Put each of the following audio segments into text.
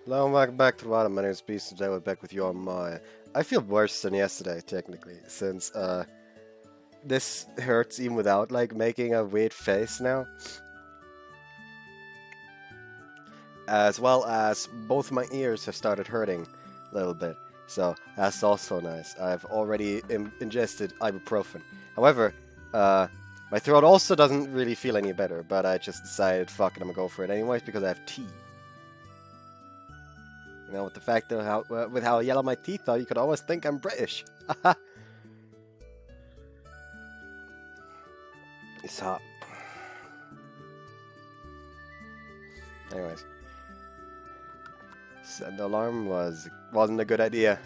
Hello and welcome back to the bottom. My name is Beast and today we're back with YoaMae. I feel worse than yesterday, technically, since this hurts even without like making a weird face now. As well as both my ears have started hurting a little bit, so that's also nice. I've already ingested ibuprofen. However, my throat also doesn't really feel any better, but I just decided, fuck it, I'm gonna go for it anyways because I have tea. You know, with the fact that with how yellow my teeth are, you could always think I'm British. It's hot. Anyways. Setting the alarm wasn't a good idea.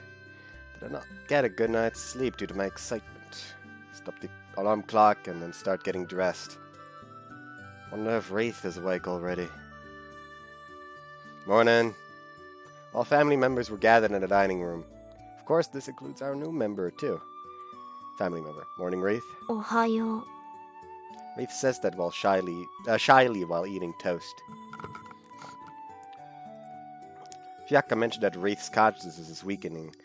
Did I not get a good night's sleep due to my excitement? Stop the alarm clock and then start getting dressed. Wonder if Wreath is awake already. Morning. All family members were gathered in the dining room. Of course, this includes our new member, too. Family member. Morning, Wreath. Ohayo. Wreath says that while shyly while eating toast. Fiaka mentioned that Wreath's consciousness is weakening.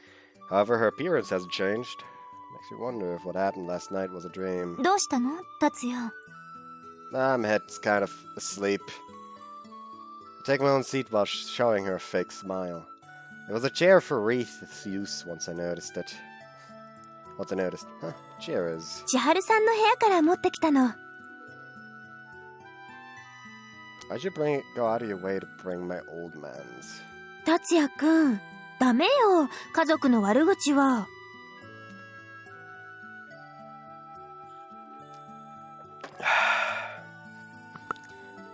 However, her appearance hasn't changed. Makes me wonder if what happened last night was a dream. どうしたの, Tatsuya? My head's kind of asleep. I take my own seat while showing her a fake smile. There was a chair for Wreath's use once I noticed it. Once I noticed, huh, the chair is... Chiharu-sanの部屋から持ってきたの. Why'd you go out of your way to bring my old man's? 達也くん、ダメよ、家族の悪口は。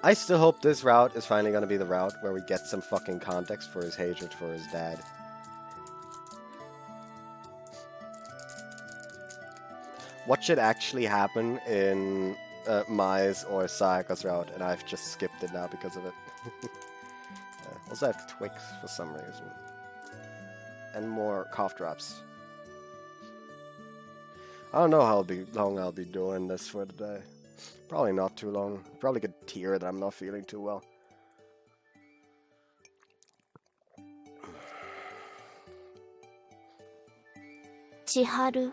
I still hope this route is finally gonna be the route where we get some fucking context for his hatred for his dad. What should actually happen in Mai's or Sayaka's route, and I've just skipped it now because of it. Also, I have Twix for some reason. And more cough drops. I don't know how long I'll be doing this for today. Probably not too long. Probably could hear that I'm not feeling too well. Chiharu.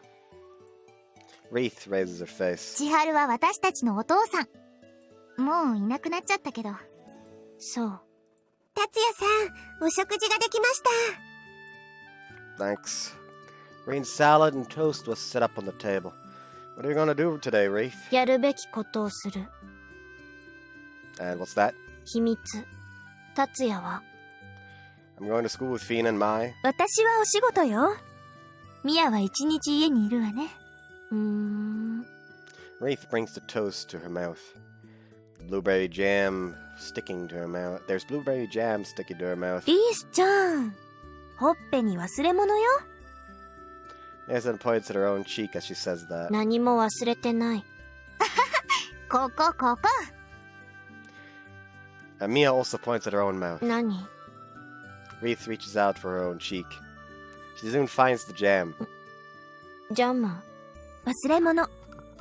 Wreath raises her face. 千春は私たちのお父さん。もういなくなっちゃったけど。そう。達也さん、お食事ができました。Thanks. Green salad and toast was set up on the table. What are you gonna do today, Wreath? やるべきことをする。And what's that? 秘密。達也は I'm going to school with Fiend and Mai. 私はお仕事よ。ミヤは一日家にいるわね。Wreath brings the toast to her mouth. Blueberry jam sticking to her mouth. There's blueberry jam sticking to her mouth. リースちゃん、ほっぺに忘れ物よ。Nathan points at her own cheek as she says that. 何も忘れてない。ここ。Mia also points at her own mouth. 何? Wreath reaches out for her own cheek. She soon finds the jam. ジャム。忘れ物。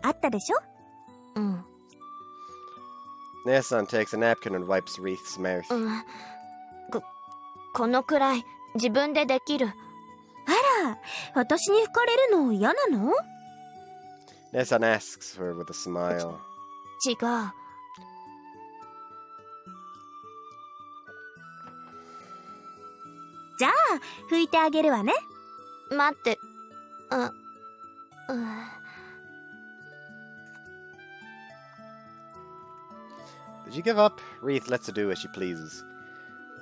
あったでしょ? うん。Nathan takes a napkin and wipes Wreath's mouth. このくらい自分でできる。あら、私に吹かれるの嫌なの? Nathan asks her with a smile. 違う。じゃあ、拭いてあげるわね。待って。Did you give up? Wreath lets her do as she pleases.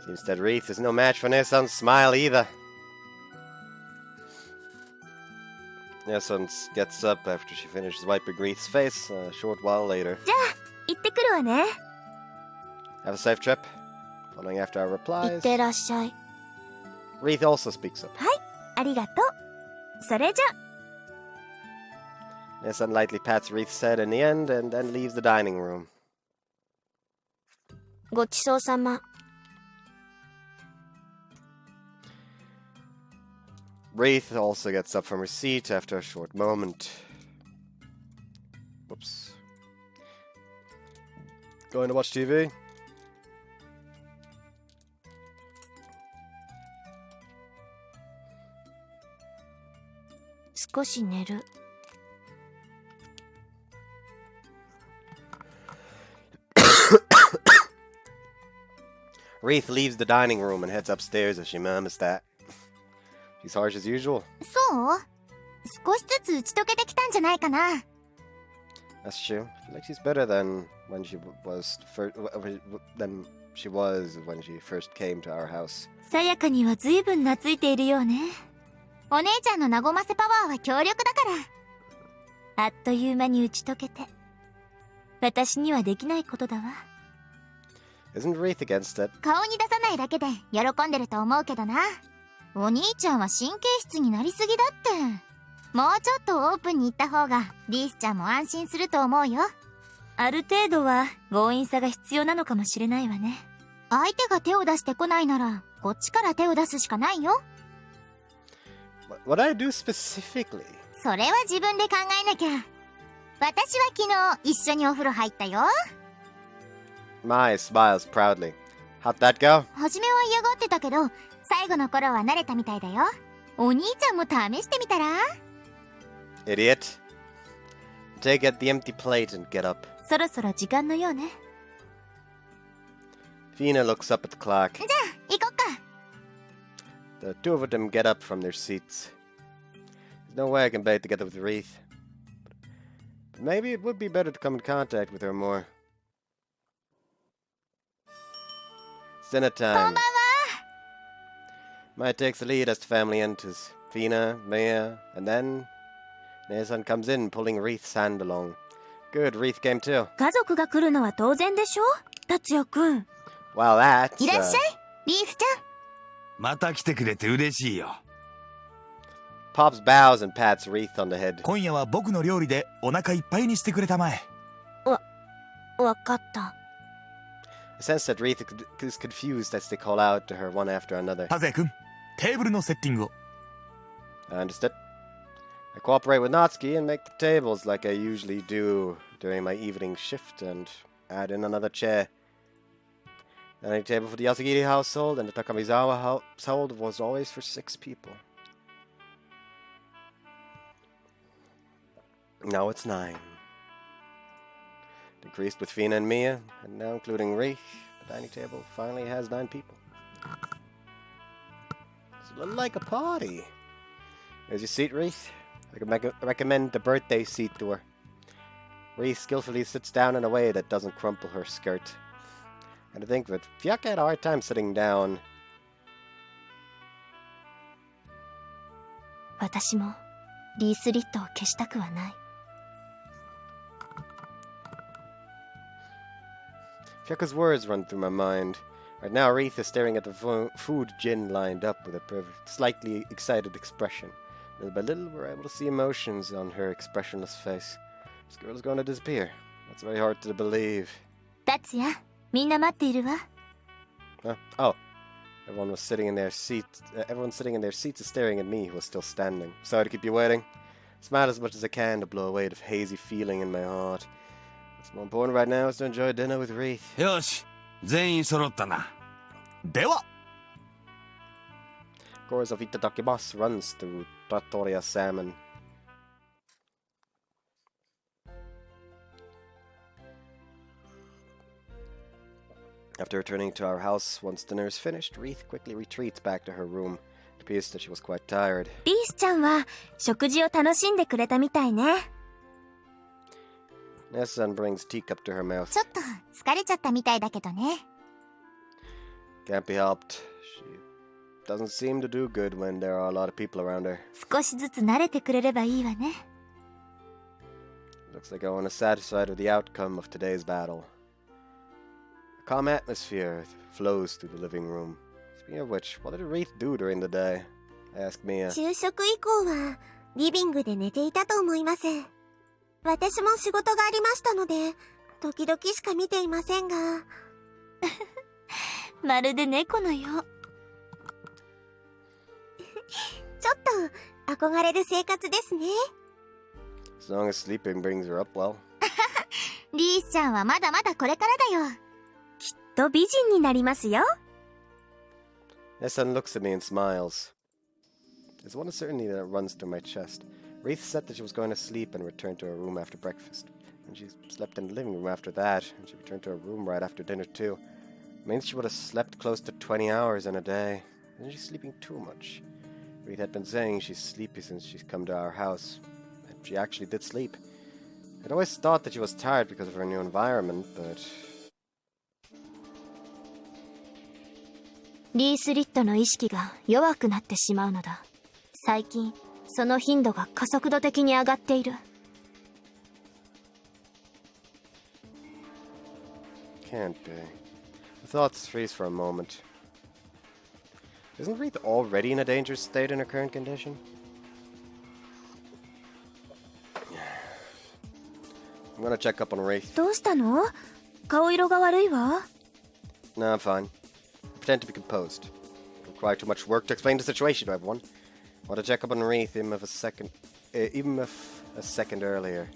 Seems that Wreath is no match for Nathan's smile either. Nathan gets up after she finishes wiping Wreath's face a short while later. じゃあ、行ってくるわね。Have a safe trip. Following after our 行 replies. ってらっしゃい。Wreath also speaks up. はい、ありがとう。それじゃ。Nathan lightly pats Wreath's head in the end and then leaves the dining room. ごちそうさま。Wreath also gets up from her seat after a short moment. Whoops. Going to watch TV? 少し寝る。Wreath leaves the dining room and heads upstairs as she murmurs that. She's harsh as usual. そう？少しずつ打ち解けてきたんじゃないかな。That's true. I feel like she's better than when she was when she first came to our house. さやかには随分懐いているようね。お姉ちゃんの和ませパワーは強力だから。あっという間に打ち解けて。私にはできないことだわ。Isn't Wreath against it? 顔に出さないだけで喜んでると思うけどな。お兄ちゃんは神経質になりすぎだって。もうちょっとオープンに行った方がリースちゃんも安心すると思うよ。ある程度は強引さが必要なのかもしれないわね。相手が手を出してこないならこっちから手を出すしかないよ。What I do specifically? それは自分で考えなきゃ。私は昨日一緒にお風呂入ったよ。Mai smiles proudly. How'd that go? 初めは嫌がってたけど最後の頃は慣れたみたいだよ。お兄ちゃんも試してみたら？ Idiot. Take at the empty plate and get up. そろそろ時間のようね。Fina looks up at the clock. じゃあ行こっか。The two of them get up from their seats. There's no way I can bait together with Wreath. But maybe it would be better to come in contact with her more. It's dinner こんばん time. は。Maya takes the lead as the family enters. Fina, Maya, and then Nesan comes in, pulling Wreath's hand along. Good, Wreath came too. 家族が来るのは当然でしょ、達也くん。 Well, that's... いらっしゃい、リースちゃん。また来てくれて嬉しいよ。 Pops bows and pats Wreath on the head. 今夜は僕の料理でお腹いっぱいにしてくれたまえ。わかった。I sense that Wreath is confused as they call out to her one after another. 達也くん、テーブルのセッティングを。I understood. I cooperate with Natsuki and make the tables like I usually do during my evening shift and add in another chair. The dining table for the Yasugiri household and the Takamizawa household was always for 6 people. Now it's 9. Decreased with Fina and Mia, and now including Wreath, the dining table finally has 9 people. It's a little like a party. There's your seat, Wreath. I can recommend the birthday seat to her. Wreath skillfully sits down in a way that doesn't crumple her skirt. And to think of it, Fuyaka had a hard time sitting down. 私もリースリットを消したくはない。Fuyaka's words run through my mind. Right now, Wreath is staring at the food Jin lined up with a slightly excited expression. Little by little, we're able to see emotions on her expressionless face. This girl is going to disappear. That's very hard to believe. 達也、みんな待っているわ。Oh. Everyone sitting in their seats is staring at me who was still standing. Sorry to keep you waiting. Smile as much as I can to blow away the hazy feeling in my heart. What's more important right now is to enjoy dinner with Wreath. よし、全員揃ったな。では Chorus of Itadakimasu runs through Trattoria Salmon. After returning to our house, once dinner is finished, Wreath quickly retreats back to her room. It appears that she was quite tired. リースちゃんは食事を楽しんでくれたみたいね。Nesan brings teacup to her mouth. ちょっと疲れちゃったみたいだけどね。Can't be helped. She doesn't seem to do good when there are a lot of people around her. 少しずつ慣れてくれればいいわね。Looks like I want to satisfied with the outcome of today's battle. A calm atmosphere flows through the living room. Speaking of which, what did Wreath do during the day? I asked Mia. 昼食以降はリビングで寝ていたと思います。私も仕事がありましたので、時々しか見ていませんが。まるで猫のよう。ちょっと憧れる生活ですね。As long as sleeping brings her up well. リースちゃんはまだまだこれからだよ。きっと美人になりますよ。Nesan looks at me and smiles. There's one certainty that runs through my chest. Wreath said that she was going to sleep and return to her room after breakfast. And she slept in the living room after that, and she returned to her room right after dinner too. It means she would have slept close to 20 hours in a day. Isn't she sleeping too much? Wreath had been saying she's sleepy since she's come to our house. And she actually did sleep. I'd always thought that she was tired because of her new environment, but... リースリットの意識が弱くなってしまうのだ。最近、その頻度が加速度的に上がっている。Can't be. The thoughts freeze for a moment. Isn't Wreath already in a dangerous state in her current condition? I'm gonna check up on Wreath. どうしたの？顔色が悪いわ。No, I'm fine. I pretend to be composed. Don't require too much work to explain the situation to everyone. I want to check up on Wreath even if a second earlier.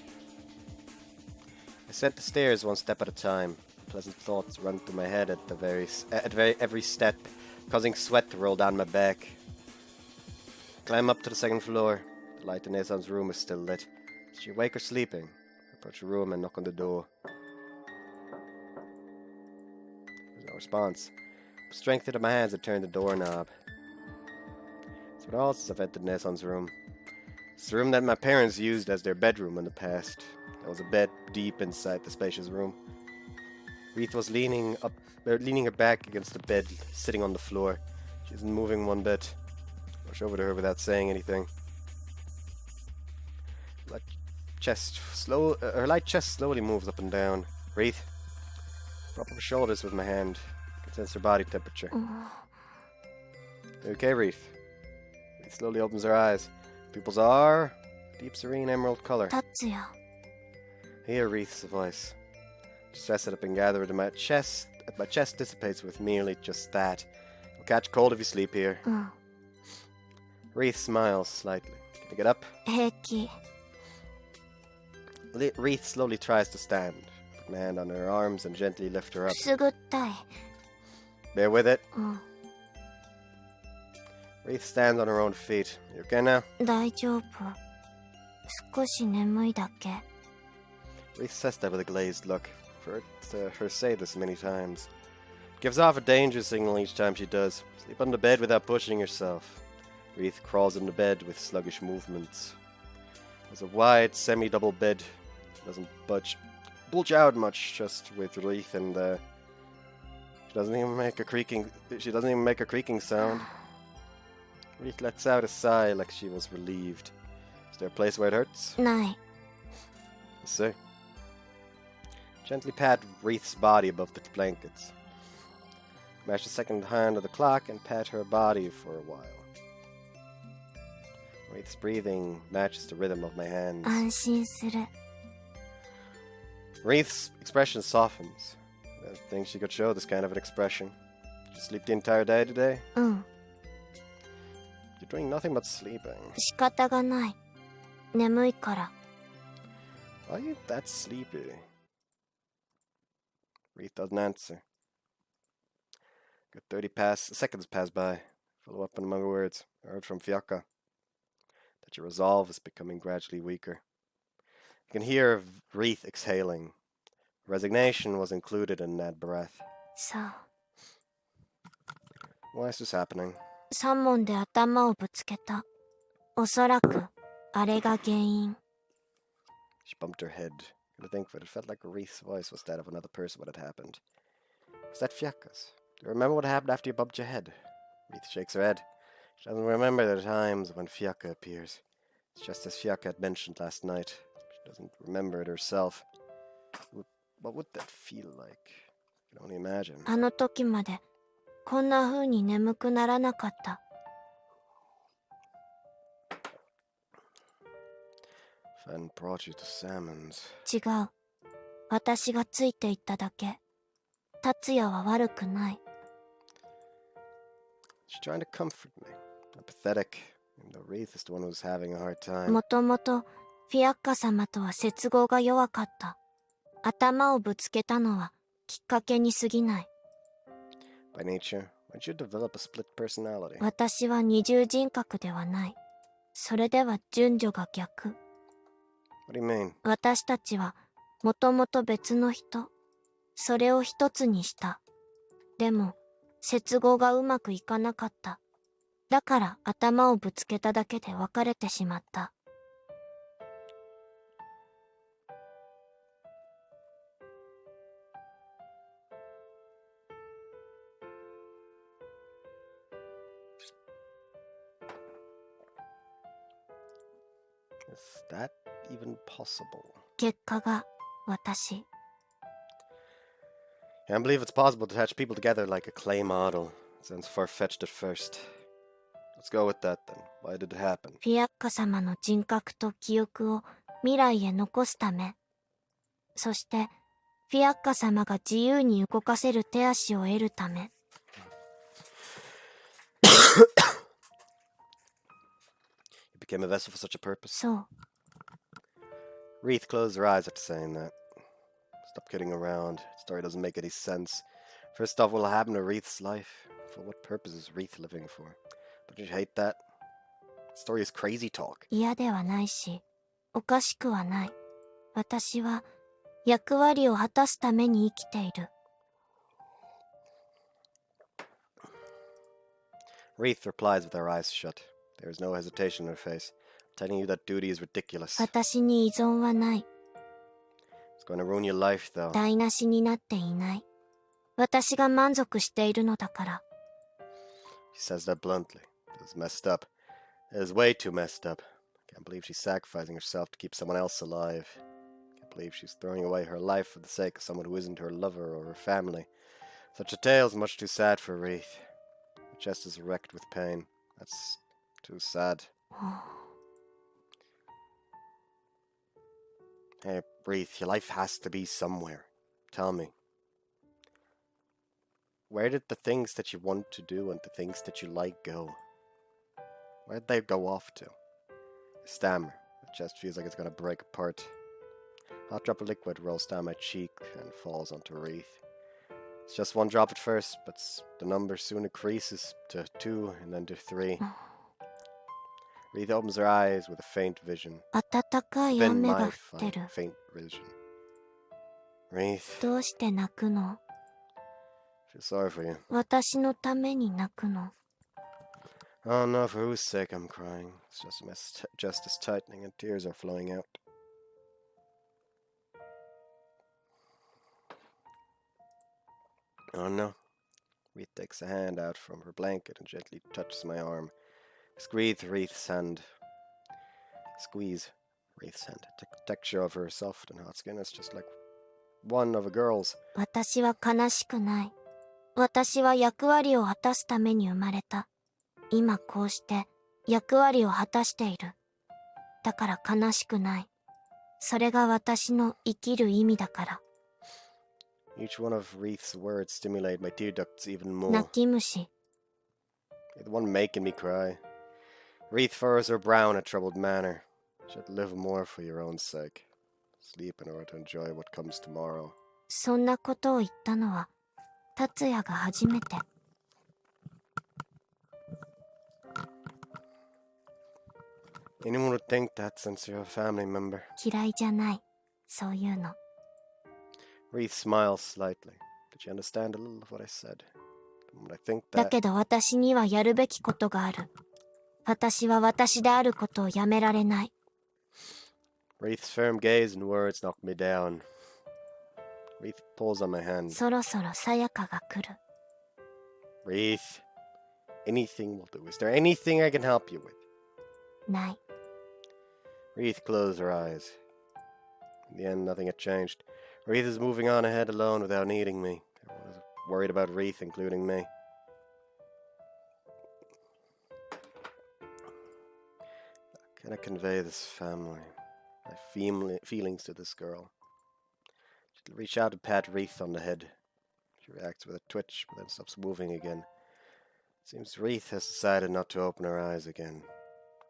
I ascend the stairs one step at a time. Pleasant thoughts run through my head at every step, causing sweat to roll down my back. Climb up to the second floor. The light in Neson's room is still lit. Is she awake or sleeping? I approach the room and knock on the door. There's no response. With strength into my hands, I turn the doorknob. It's been all since I've entered Neson's room. It's the room that my parents used as their bedroom in the past. There was a bed deep inside the spacious room. Wreath was leaning her back against the bed, sitting on the floor. She isn't moving one bit. I rush over to her without saying anything. Her light chest slowly moves up and down. Wreath. Prop up her shoulders with my hand. I can sense her body temperature. Okay, Wreath. Wreath slowly opens her eyes. Pupils are deep serene emerald color. Tatsuya. I hear Wreath's voice. Stress it up and gather it in my chest. My chest dissipates with merely just that. You'll catch cold if you sleep here. Wreath smiles slightly. Can I get up? 平気。Wreath slowly tries to stand. Put my hand on her arms and gently lift her up. くすぐったい。 Bear with it. うん。 Wreath stands on her own feet. You okay now? 大丈夫。少し眠いだけ。 Wreath says that with a glazed look. For her say this many times. Gives off a danger signal each time she does. Sleep on the bed without pushing yourself. Wreath crawls into bed with sluggish movements. There's a wide, semi-double bed. It doesn't bulge out much, just with Wreath, and she doesn't even make a creaking sound. Wreath lets out a sigh like she was relieved. Is there a place where it hurts? ない。 Yes, sir. Gently pat Wreath's body above the blankets. Mash the second hand of the clock and pat her body for a while. Wreath's breathing matches the rhythm of my hands. 安心する。 Wreath's expression softens. I don't think she could show this kind of an expression. Did you sleep the entire day today? うん。 You're doing nothing but sleeping. 仕方がない。眠いから。 Why are you that sleepy? Wreath doesn't answer. Good 30 seconds pass by. Follow up on among her words. I heard from Fiocca that your resolve is becoming gradually weaker. You can hear Wreath exhaling. Resignation was included in that breath. そう。 Why is this happening? 3問で頭をぶつけた。おそらく、あれが原因。 She bumped her head. To think of it, it felt like Wreath's voice was that of another person when it happened. Was that Fiocca's? Do you remember what happened after you bumped your head? Wreath shakes her head. She doesn't remember the times when Fiocca appears. It's just as Fiocca had mentioned last night. She doesn't remember it herself. What would that feel like? I can only imagine. あの時まで、こんな風に眠くならなかった。Fan brought you to Salmon's. 違う。私がついていっただけ。達也は悪くない。She's trying to comfort me. I'm pathetic. Even though Wreath is the one who's having a hard time. もともと、フィアッカ様とは接合が弱かった。頭をぶつけたのは、きっかけに過ぎない。By nature, why'd you develop a split personality? 私は二重人格ではない。それでは順序が逆。What do you mean? 私たちはもともと別の人。それを一つにした。でも、接合がうまくいかなかった。だから頭をぶつけただけで別れてしまった。Is that even possible? 結果が私。Can't believe it's possible to attach people together like a clay model. It sounds far-fetched at first. Let's go with that then. Why did it happen? フィアッカ様の人格と記憶を未来へ残すため。そして、フィアッカ様が自由に動かせる手足を得るため。You became a vessel for such a purpose? そう。Wreath closed her eyes after saying that. Stop kidding around. The story doesn't make any sense. First off, what will happen to Wreath's life? For what purpose is Wreath living for? Don't you hate that? The story is crazy talk. 嫌ではないし、おかしくはない。私は役割を果たすために生きている。Wreath replies with her eyes shut. There is no hesitation in her face. I'm telling you that duty is ridiculous. 私に依存はない。It's going to ruin your life, though. 台無しになっていない。私が満足しているのだから。She says that bluntly. It's messed up. It is way too messed up. I can't believe she's sacrificing herself to keep someone else alive. I can't believe she's throwing away her life for the sake of someone who isn't her lover or her family. Such a tale is much too sad for Wreath. Her chest is wrecked with pain. That's too sad. Hey, Wreath, your life has to be somewhere. Tell me. Where did the things that you want to do and the things that you like go? Where'd they go off to? I stammer. My chest feels like it's gonna break apart. A hot drop of liquid rolls down my cheek and falls onto Wreath. It's just one drop at first, but the number soon increases to 2 and then to 3. Wreath opens her eyes with a faint vision. 暖かい Then 雨が my 降ってる。 faint vision. Wreath, どうして泣くの？ I feel sorry for you. 私のために泣くの？ Oh no, for whose sake I'm crying. It's just my chest is tightening and tears are flowing out. Oh no. Wreath takes a hand out from her blanket and gently touches my arm. Squeeze Wreath's hand. The texture of her soft and hot skin is just like one of a girl's. 私は悲しくない。私は役割を果たすために生まれた。今こうして役割を果たしている。だから悲しくない。それが私の生きる意味だから。Each one of Wreath's words stimulate my tear ducts even more. 泣き虫。 You're the one making me cry. Wreath furrows her brow in a troubled manner. You should live more for your own sake. Sleep in order to enjoy what comes tomorrow. そんなことを言ったのは達也が初めて。Anyone would think that since you're a family member. 嫌いじゃない。そういうの。Wreath smiles slightly. Did you understand a little of what I said? When I think だ that, けど私にはやるべきことがある。私は私であることをやめられない。Wreath's firm gaze and words knock me down. Wreath pulls on my hand. そろそろさやかが来る。Wreath, anything will do. Is there anything I can help you with? ない。Wreath closed her eyes. In the end, nothing had changed. Wreath is moving on ahead alone without needing me. Everyone was worried about Wreath, including me. How can I convey this family, my feelings to this girl? She'll reach out and pat Wreath on the head. She reacts with a twitch, but then stops moving again. It seems Wreath has decided not to open her eyes again.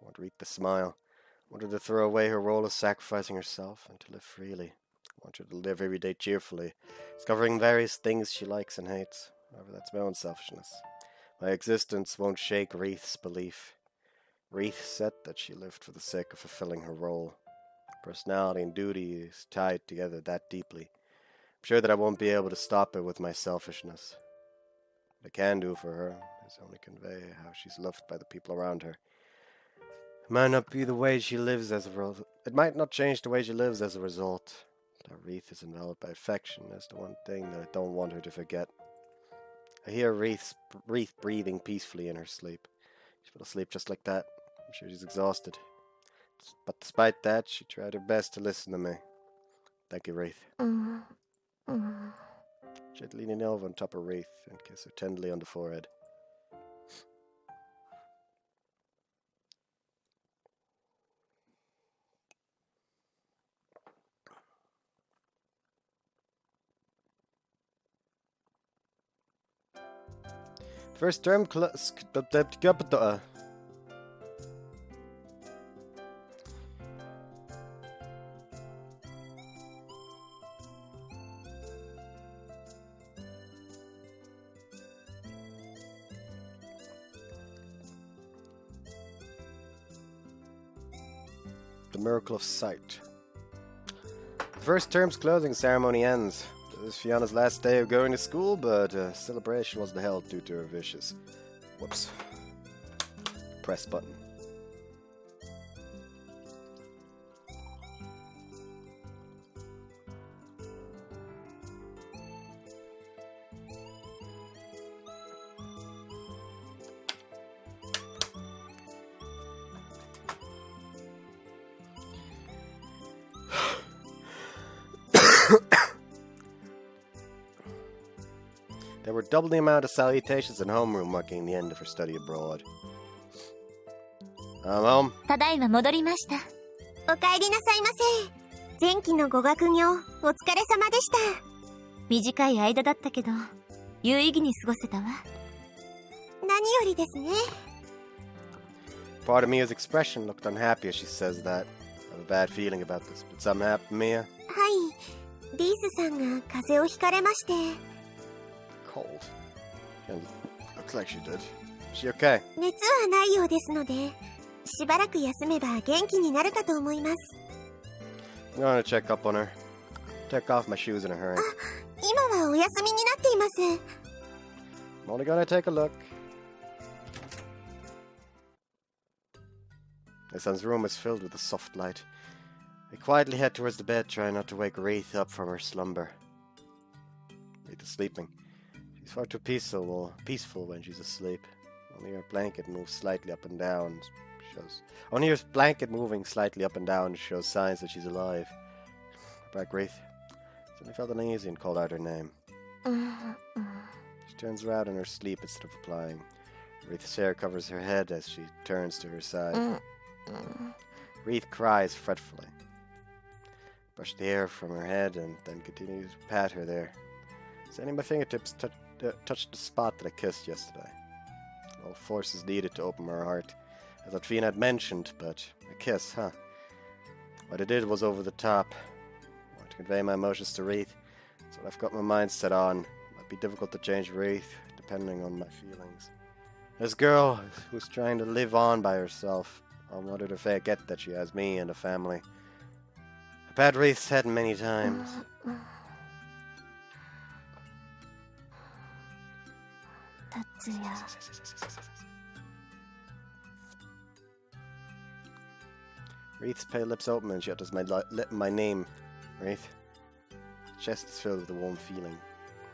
I want Wreath to smile. I want her to throw away her role of sacrificing herself and to live freely. I want her to live every day cheerfully, discovering various things she likes and hates. However, that's my own selfishness. My existence won't shake Wreath's belief. Wreath said that she lived for the sake of fulfilling her role. Personality and duty is tied together that deeply. I'm sure that I won't be able to stop it with my selfishness. What I can do for her is only convey how she's loved by the people around her. It might not be the way she lives as a result. It might not change the way she lives as a result. But our Wreath is enveloped by affection. That's the one thing that I don't want her to forget. I hear Wreath breathing peacefully in her sleep. She fell asleep just like that. I'm sure she's exhausted. But despite that, she tried her best to listen to me. Thank you, Wreath. Gently lean over on top of Wreath and kiss her tenderly on the forehead. First term The miracle of sight. The first term's closing ceremony ends. This is Fiona's last day of going to school, but celebration wasn't held due to her vicious. Whoops. Press button. There were double the amount of salutations and homeroom marking the end of her study abroad. I'm home. ただいま戻りました。お帰りなさいませ。前期の語学業、お疲れ様でした。短い間だったけど、有意義に過ごせたわ。何よりですね。Part of Mia's expression looked unhappy as she says that. I have a bad feeling about this, but something happened, Mia? はい。リースさんが風邪をひかれまして。Cold. And looks like she did. Is she okay? 熱はないようですので、しばらく休めば元気になるかと思います。I'm going to check up on her. Take off my shoes in a hurry. 今はお休みになっています。I'm only going to take a look. My son's room is filled with a soft light. I quietly head towards the bed, trying not to wake Wreath up from her slumber. Wreath is sleeping. She's far too peaceful when she's asleep. Only her blanket moves slightly up and down. Only her blanket moving slightly up and down shows signs that she's alive. Back, Wreath. Suddenly felt uneasy and called out her name. She turns around in her sleep instead of replying. Wreath's hair covers her head as she turns to her side. Wreath cries fretfully. Brush the hair from her head and then continues to pat her there. Sending my fingertips touched the spot that I kissed yesterday. All force is needed to open her heart, as Fiona had mentioned, but a kiss, huh? What I did was over the top. I want to convey my emotions to Wreath, so I've got my mind set on. It might be difficult to change Wreath, depending on my feelings. This girl who's trying to live on by herself, I want her to forget that she has me and a family. I've had Wreath's head many times. Wreath's pale lips open and she utters my name. Wreath. Chest is filled with a warm feeling.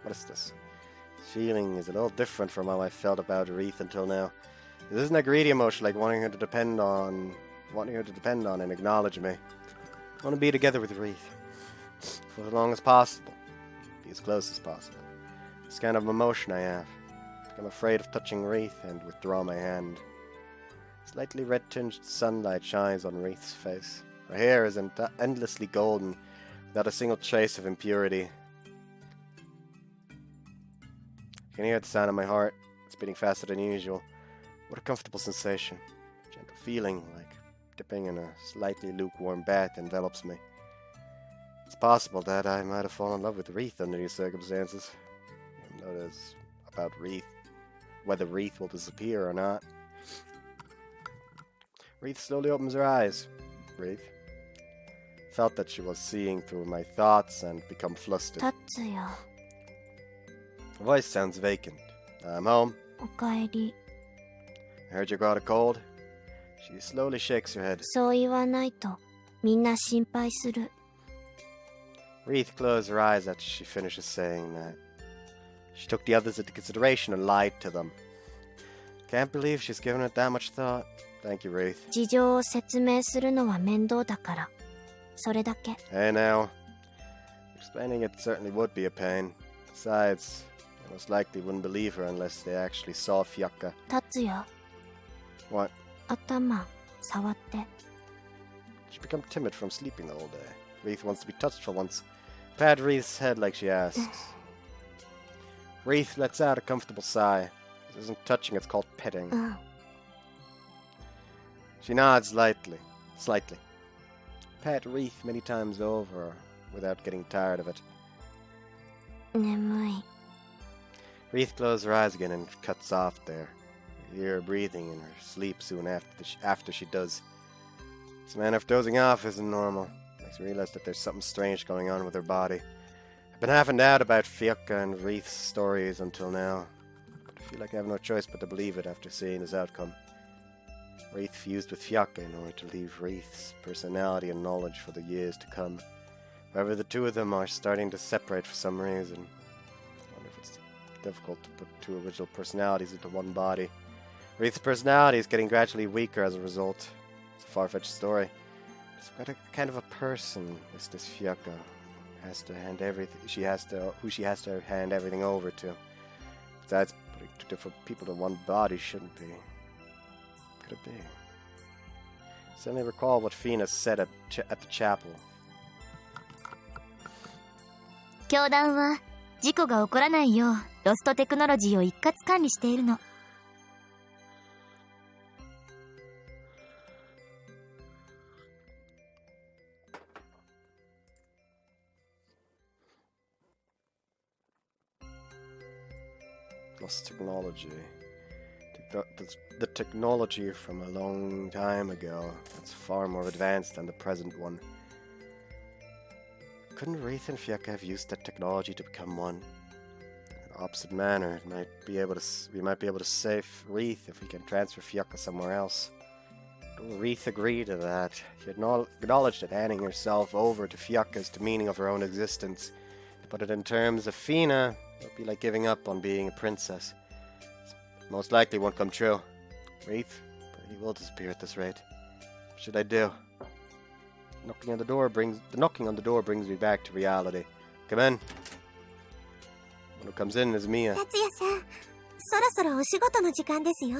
What is this? This feeling is a little different from how I felt about Wreath until now. This isn't a greedy emotion like wanting her to depend on and acknowledge me. I want to be together with Wreath for as long as possible. Be as close as possible. It's kind of emotion I have. I'm afraid of touching Wreath and withdraw my hand. Slightly red-tinged sunlight shines on Wreath's face. Her hair is endlessly golden, without a single trace of impurity. I can hear the sound of my heart. It's beating faster than usual. What a comfortable sensation. A gentle feeling, like dipping in a slightly lukewarm bath, envelops me. It's possible that I might have fallen in love with Wreath under these circumstances. Even though it's about Wreath, whether Wreath will disappear or not. Wreath slowly opens her eyes. Wreath. Felt that she was seeing through my thoughts and become flustered. 達也、 Her voice sounds vacant. I'm home. おかえり。 I heard you got a cold. She slowly shakes her head. そう言わないと、みんな心配する。 Wreath closed her eyes after she finishes saying that. She took the others into consideration and lied to them. Can't believe she's given it that much thought. Thank you, Wreath. 事情を説明するのは面倒だから。それだけ。 Hey now. Explaining it certainly would be a pain. Besides, they most likely wouldn't believe her unless they actually saw Fiocca. 達也、 What? 頭、触って。 She become timid from sleeping the whole day. Wreath wants to be touched for once. Pat Wreath's head like she asks. Wreath lets out a comfortable sigh. This isn't touching, it's called petting. うん。 She nods slightly. Pat Wreath many times over without getting tired of it. 眠い。 Wreath closes her eyes again and cuts off there. You hear her breathing in her sleep soon after she does. This manner of dozing off isn't normal. Makes me realize that there's something strange going on with her body. I've been half in doubt about Fiocca and Wreath's stories until now, but I feel like I have no choice but to believe it after seeing this outcome. Wreath fused with Fiocca in order to leave Wreath's personality and knowledge for the years to come. However, the two of them are starting to separate for some reason. I wonder if it's difficult to put two original personalities into one body. Wreath's personality is getting gradually weaker as a result. It's a far-fetched story. It's quite a kind of a person is this Fiocca. Has to hand everything. She has to hand everything over to. Besides, putting two different people in one body shouldn't be. Could it be? Suddenly recall what Fina said at the chapel. 教団は事故が起こらないようロストテクノロジーを一括管理しているの。 Lost technology. The technology from a long time ago. It's far more advanced than the present one. Couldn't Wreath and Fiocca have used that technology to become one? In an opposite manner, we might be able to save Wreath if we can transfer Fiocca somewhere else. Will Wreath agree to that? She acknowledged that handing herself over to Fiocca is the meaning of her own existence. To put it in terms of Fina, it would be like giving up on being a princess. Most likely won't come true. Wreath probably will disappear at this rate. What should I do? The knocking on the door brings me back to reality. Come in. One who comes in is Mia. 達也さん、そろそろお仕事の時間ですよ。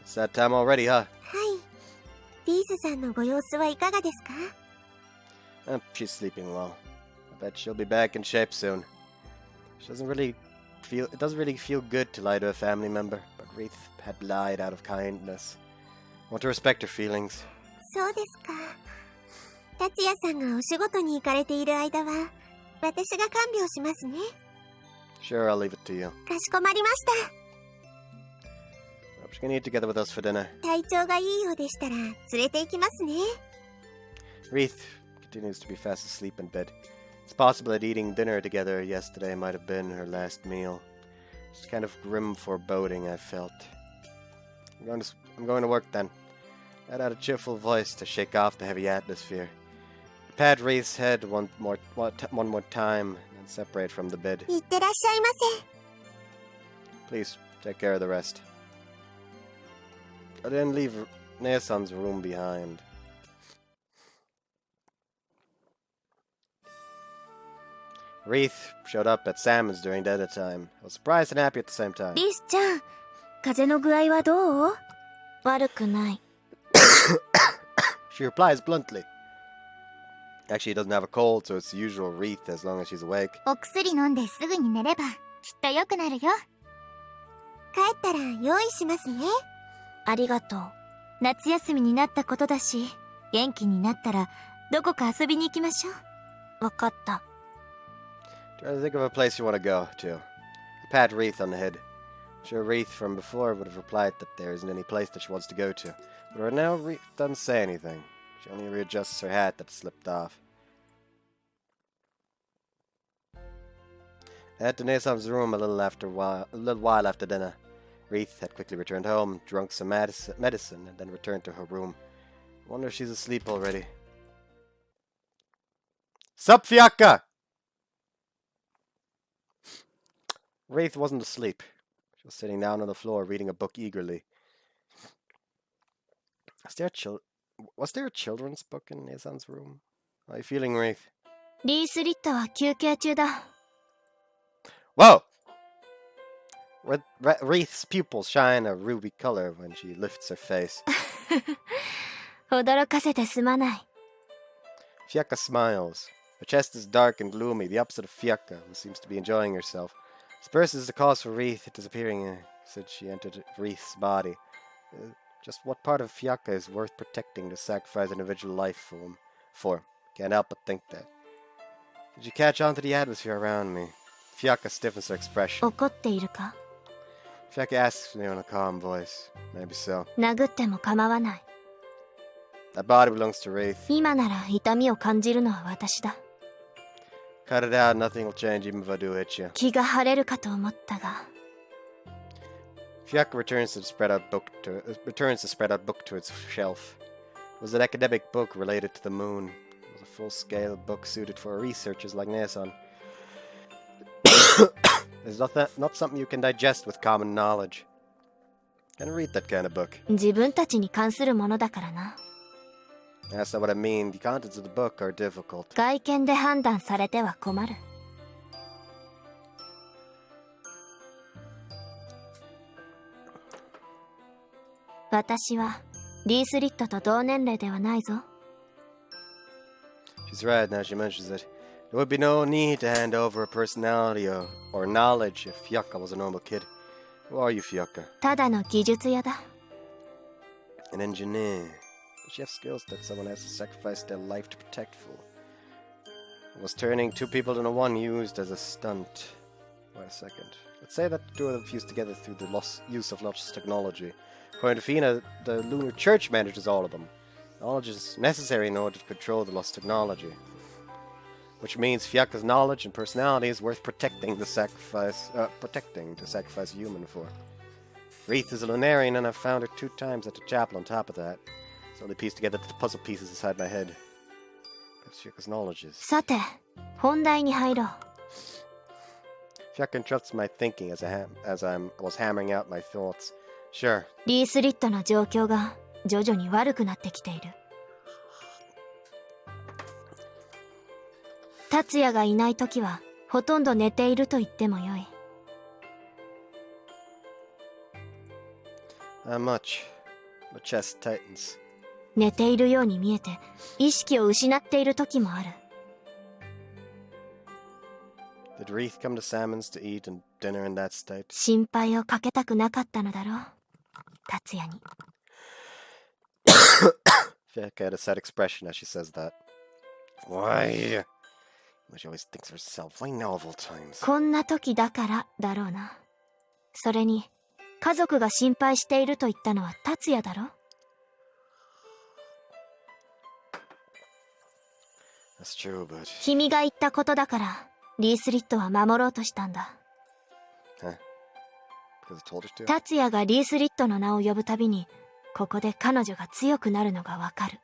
It's that time already, huh? はい。リースさんのご様子はいかがですか？ She's sleeping well. I bet she'll be back in shape soon. It doesn't really feel good to lie to a family member, but Wreath had lied out of kindness. I want to respect her feelings. そうですか。達也さんがお仕事に行かれている間は、私が看病しますね。Sure, I'll leave it to you. かしこまりました。Hope you can eat together with us for dinner. 体調がいいようでしたら連れて行きますね。Wreath continues to be fast asleep in bed. It's possible that eating dinner together yesterday might have been her last meal. It's kind of grim foreboding I felt. I'm going to work then. I had a cheerful voice to shake off the heavy atmosphere. I pat Wreath's head one more time and separate from the bed. いってらっしゃいませ。 Please take care of the rest. I didn't leave Neosan's room behind. Wreath showed up at Salmon's during dinner time. I was surprised and happy at the same time. リスちゃん、風邪の具合はどう？悪くない。 She replies bluntly. Actually, he doesn't have a cold, so it's the usual Wreath as long as she's awake. お薬飲んですぐに寝ればきっと良くなるよ。帰ったら用意しますね。ありがとう。夏休みになったことだし、元気になったらどこか遊びに行きましょう。わかった。 Try to think of a place you want to go to. I pat Wreath on the head. Sure, Wreath from before would have replied that there isn't any place that she wants to go to. But right now, Wreath doesn't say anything. She only readjusts her hat that slipped off. At Denesam's room a little while after dinner. Wreath had quickly returned home, drunk some medicine, and then returned to her room. I wonder if she's asleep already. Sup, Fiacca! Wreath wasn't asleep. She was sitting down on the floor, reading a book eagerly. Was there a children's book in Nesan's room? How are you feeling, Wreath? リースリットは休憩中だ。 Whoa! Wreath's pupils shine a ruby color when she lifts her face. 驚かせてすまない。 Fiacca smiles. Her chest is dark and gloomy, the opposite of Fiacca, who seems to be enjoying herself. Disperses the cause for Wreath disappearing since she entered Wreath's body. Just what part of Fiacca is worth protecting to sacrifice individual life for? Can't help but think that. Did you catch on to the atmosphere around me? Fiacca stiffens her expression. 怒っているか？ Fiacca asks me in a calm voice. Maybe so. 殴っても構わない。 That body belongs to Wreath. 今なら痛みを感じるのは私だ。 Cut it out, nothing will change even if I do hit you. 気が晴れるかと思ったが。 Fiacca returns the spread out book to its shelf. It was an academic book related to the moon. It was a full-scale book suited for researchers like Nesan. It's not something you can digest with common knowledge. Can't read that kind of book. 自分たちに関するものだからな。 That's not what I mean. The contents of the book are difficult. 外見で判断されては困る。 私はリースリットと同年齢ではないぞ。 She's right now she mentions it. There would be no need to hand over a personality or knowledge if Fiacca was a normal kid. Who are you, Fiacca? ただの技術屋だ。 An engineer. Does she have skills that someone has to sacrifice their life to protect for? Was turning two people into one used as a stunt? Wait a second. Let's say that the two of them fused together through the use of lost technology. According to Fina, the Lunar Church manages all of them. Knowledge is necessary in order to control the lost technology. Which means Fiacca's knowledge and personality is worth protecting to sacrifice a human for. Wreath is a Lunarian, and I've found her 2 times at the chapel on top of that. Slowly pieced together the puzzle pieces inside my head. Perhaps Fiacca's knowledge is... さて、本題に入ろう。 Fiacca interrupts my thinking as I was hammering out my thoughts. Sure. リースリットの状況が徐々に悪くなってきている。達也がいないときはほとんど寝ていると言ってもよい。Not much. My chest tightens. 寝ているように見えて意識を失っているときもある。Did Wreath come to Salmon's to eat and dinner in that state? 心配をかけたくなかったのだろう。達也に。Fiacca had a sad expression as she says that. Why? She always thinks of herself. Why now of all times? こんな時だからだろうな。それに家族が心配していると言ったのは達也だろ。 That's true, but... 君が言ったことだからリースリットは守ろうとしたんだ。Huh? Because I told her to? 達也がリースリットの名を呼ぶたびにここで彼女が強くなるのがわかる。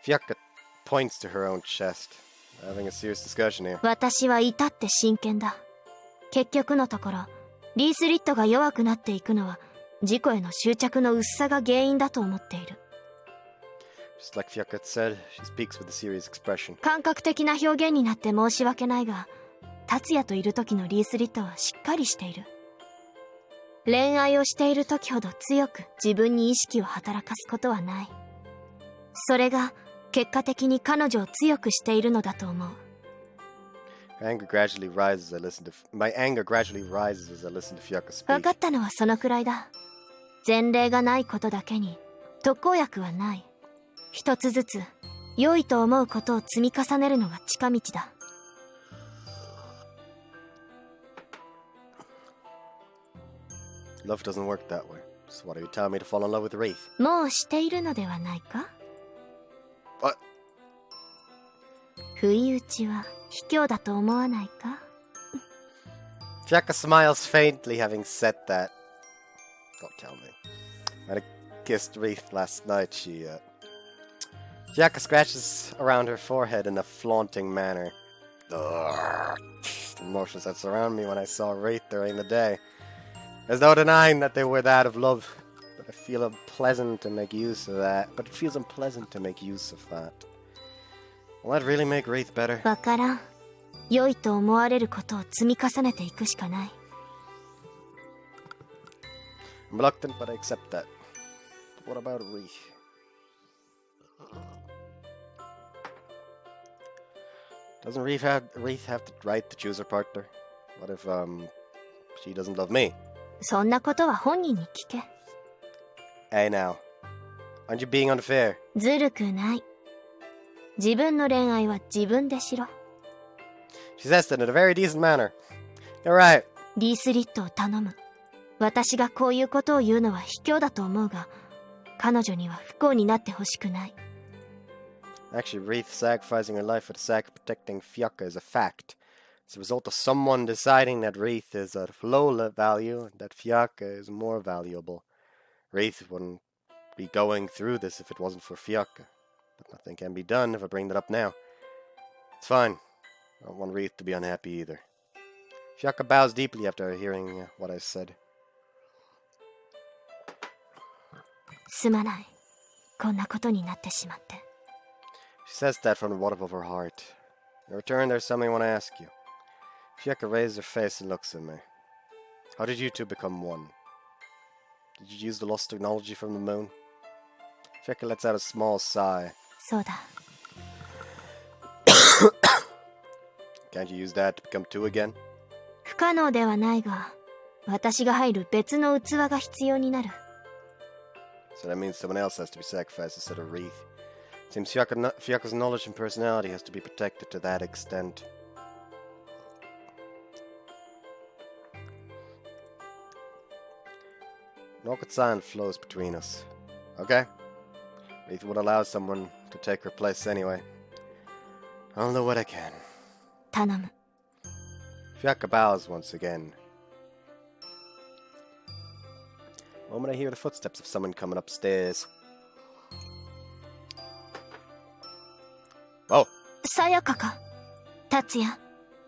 Fiacca points to her own chest. Having a serious discussion here. 私は至って真剣だ。結局のところリースリットが弱くなっていくのは自己への執着の薄さが原因だと思っている。 Just like Fiacca said, she speaks with a serious expression. 感覚的な表現になって申し訳ないが、達也といる時のリースリットはしっかりしている。恋愛をしている時ほど強く自分に意識を働かすことはない。それが結果的に彼女を強くしているのだと思う。My anger gradually rises as I listen to Fiacca speak. 分かったのはそのくらいだ。前例がないことだけに特効薬はない。一つずつ良いと思うことを積み重ねるのが近道だ。Love doesn't work that way. So what are you telling me to fall in love with Wreath? もうしているのではないか？ What? 不意打ちは卑怯だと思わないか？ Jacka smiles faintly, having said that. Don't tell me. When I kissed Wreath last night, Jacka scratches around her forehead in a flaunting manner. Ugh. The emotions that surround me when I saw Wreath during the day. There's no denying that they were that of love, but it feels unpleasant to make use of that. Will that really make Wreath better? わからん。良いと思われることを積み重ねていくしかない。I'm reluctant, but I accept that. But what about Wreath? Doesn't Wreath have the right to choose her partner? What if she doesn't love me? そんなことは本人に聞け。Hey now, aren't you being unfair? ずるくない。自分の恋愛は自分でしろ。She says that in a very decent manner. You're right. リースリットを頼む。私がこういうことを言うのは卑怯だと思うが、彼女には不幸になってほしくない。Actually, Wreath sacrificing her life for the sake of protecting Fiocca is a fact. It's a result of someone deciding that Wreath is of low value and that Fiocca is more valuable. Wreath wouldn't be going through this if it wasn't for Fiocca. But nothing can be done if I bring that up now. It's fine. I don't want Wreath to be unhappy either. Fiocca bows deeply after hearing what I said. すまない。こんなことになってしまって。She says that from the bottom of her heart. In return, there's something I want to ask you. Fiocca raises her face and looks at me. How did you two become one? Did you use the lost technology from the moon? Fiocca lets out a small sigh. そうだ。Can't you use that to become two again? 不可能ではないが、私が入る別の器が必要になる。So that means someone else has to be sacrificed instead of Wreath. Seems Fiocca's knowledge and personality has to be protected to that extent. An awkward silence flows between us. Okay? Wreath would allow someone to take her place anyway. I'll do what I can. 頼む。Fiocca bows once again. The moment I hear the footsteps of someone coming upstairs. Oh! さやかか。達也、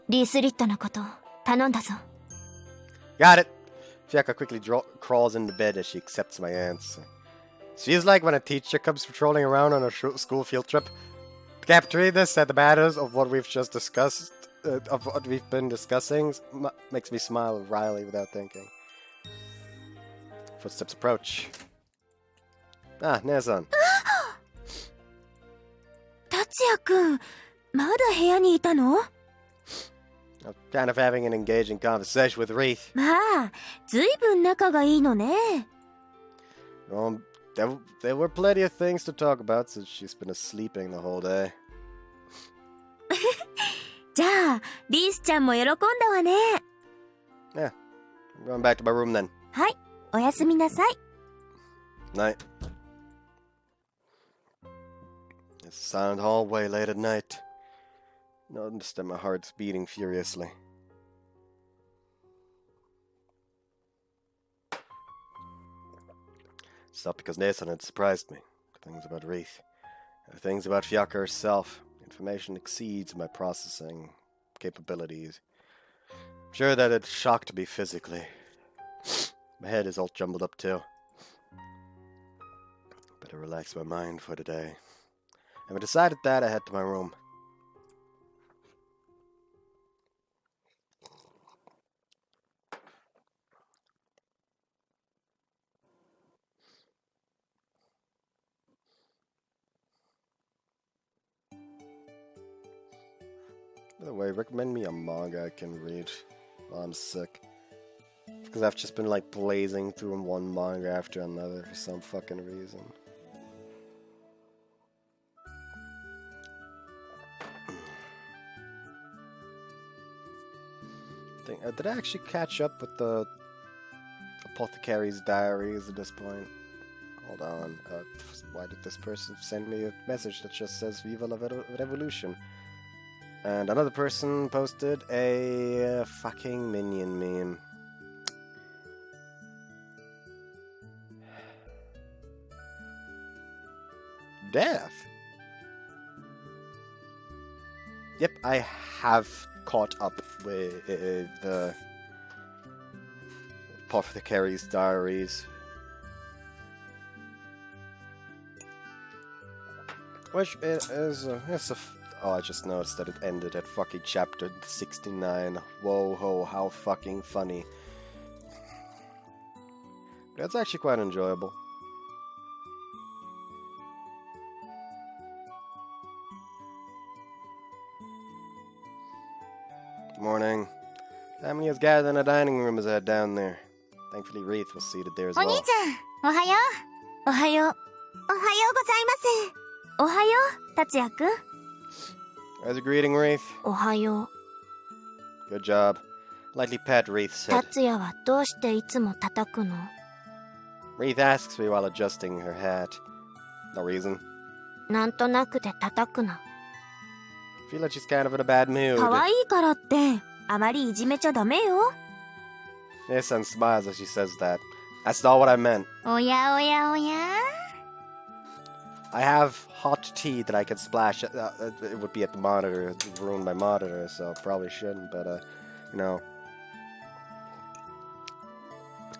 リースリットのこと頼んだぞ。Got it! Fiocca quickly crawls into bed as she accepts my answer. It feels like when a teacher comes patrolling around on a school field trip. The cafeteria said the matters of what we've just discussed, of what we've been discussing, makes me smile wryly without thinking. Footsteps approach. Ah, Nea-san. 達也くん、まだ部屋にいたの？ I'm kind of having an engaging conversation with Wreath. まあ、ずいぶん仲がいいのね。There were plenty of things to talk about since she's been sleeping the whole day. じゃあ、リースちゃんも喜んだわね。Yeah, I'm going back to my room then. はい、おやすみなさい。Night. It's a silent hallway late at night. Noticed that my heart's beating furiously. It's not because Nathan had surprised me. Things about Wreath. Things about Fiocca herself. Information exceeds my processing capabilities. I'm sure that it shocked me physically. My head is all jumbled up too. Better relax my mind for today. Having decided that, I head to my room. By the way, recommend me a manga I can read while I'm sick. Because I've just been like blazing through one manga after another for some fucking reason. Did I actually catch up with the Apothecary's Diaries at this point. Hold on. Why did this person send me a message that just says Viva la Revolution? And another person posted a fucking minion meme. Death? Yep, I have caught up with the Apothecary's Diaries. Which is oh, I just noticed that it ended at fucking chapter 69. Whoa ho, how fucking funny. That's actually quite enjoyable. Morning. Family has gathered in the dining room as I head down there. Thankfully, Wreath was seated there as well. お兄ちゃん、おはよう。おはよう。おはようございます。おはよう、達也くん。As a greeting, Wreath. おはよう。 Good job. Lightly pat, Wreath said. 達也はどうしていつも叩くの？ Wreath asks me while adjusting her hat. No reason. なんとなくで叩くな。 Feel like she's kind of in a bad mood. 可愛いからってあまりいじめちゃダメよ。 Yes-san smiles as she says that. That's not what I meant. おやおやおや。 I have hot tea that I can splash. It would be at the monitor. It would ruin my monitor, so probably shouldn't. But, you know.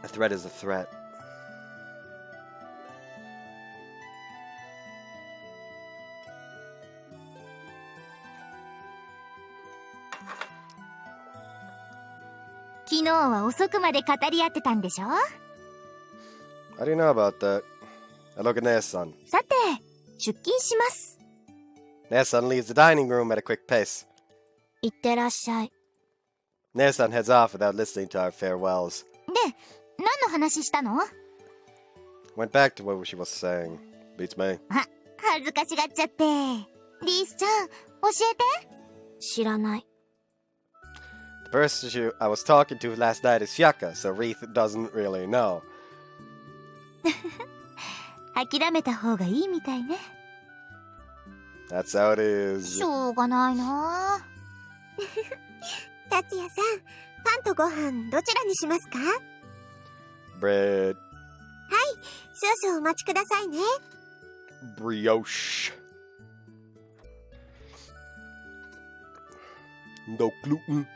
A threat is a threat.昨日は遅くまで語り合ってたんでしょ？ How do you know about that? I look at Nea-san. さて、出勤します。 Nea-san leaves the dining room at a quick pace. いってらっしゃい。 Nea-san heads off without listening to our farewells. で、何の話したの？ Went back to what she was saying. Beats me. 恥ずかしがっちゃって。リースちゃん、教えて。知らない。 The person I was talking to last night is Hyaka, so Wreath doesn't really know. 諦めた方がいいみたいね。 That's how it is. しょうがないな。達也さん、パンとご飯どちらにしますか？ Bread. 少々お待ちくださいね。 Brioche. No gluten.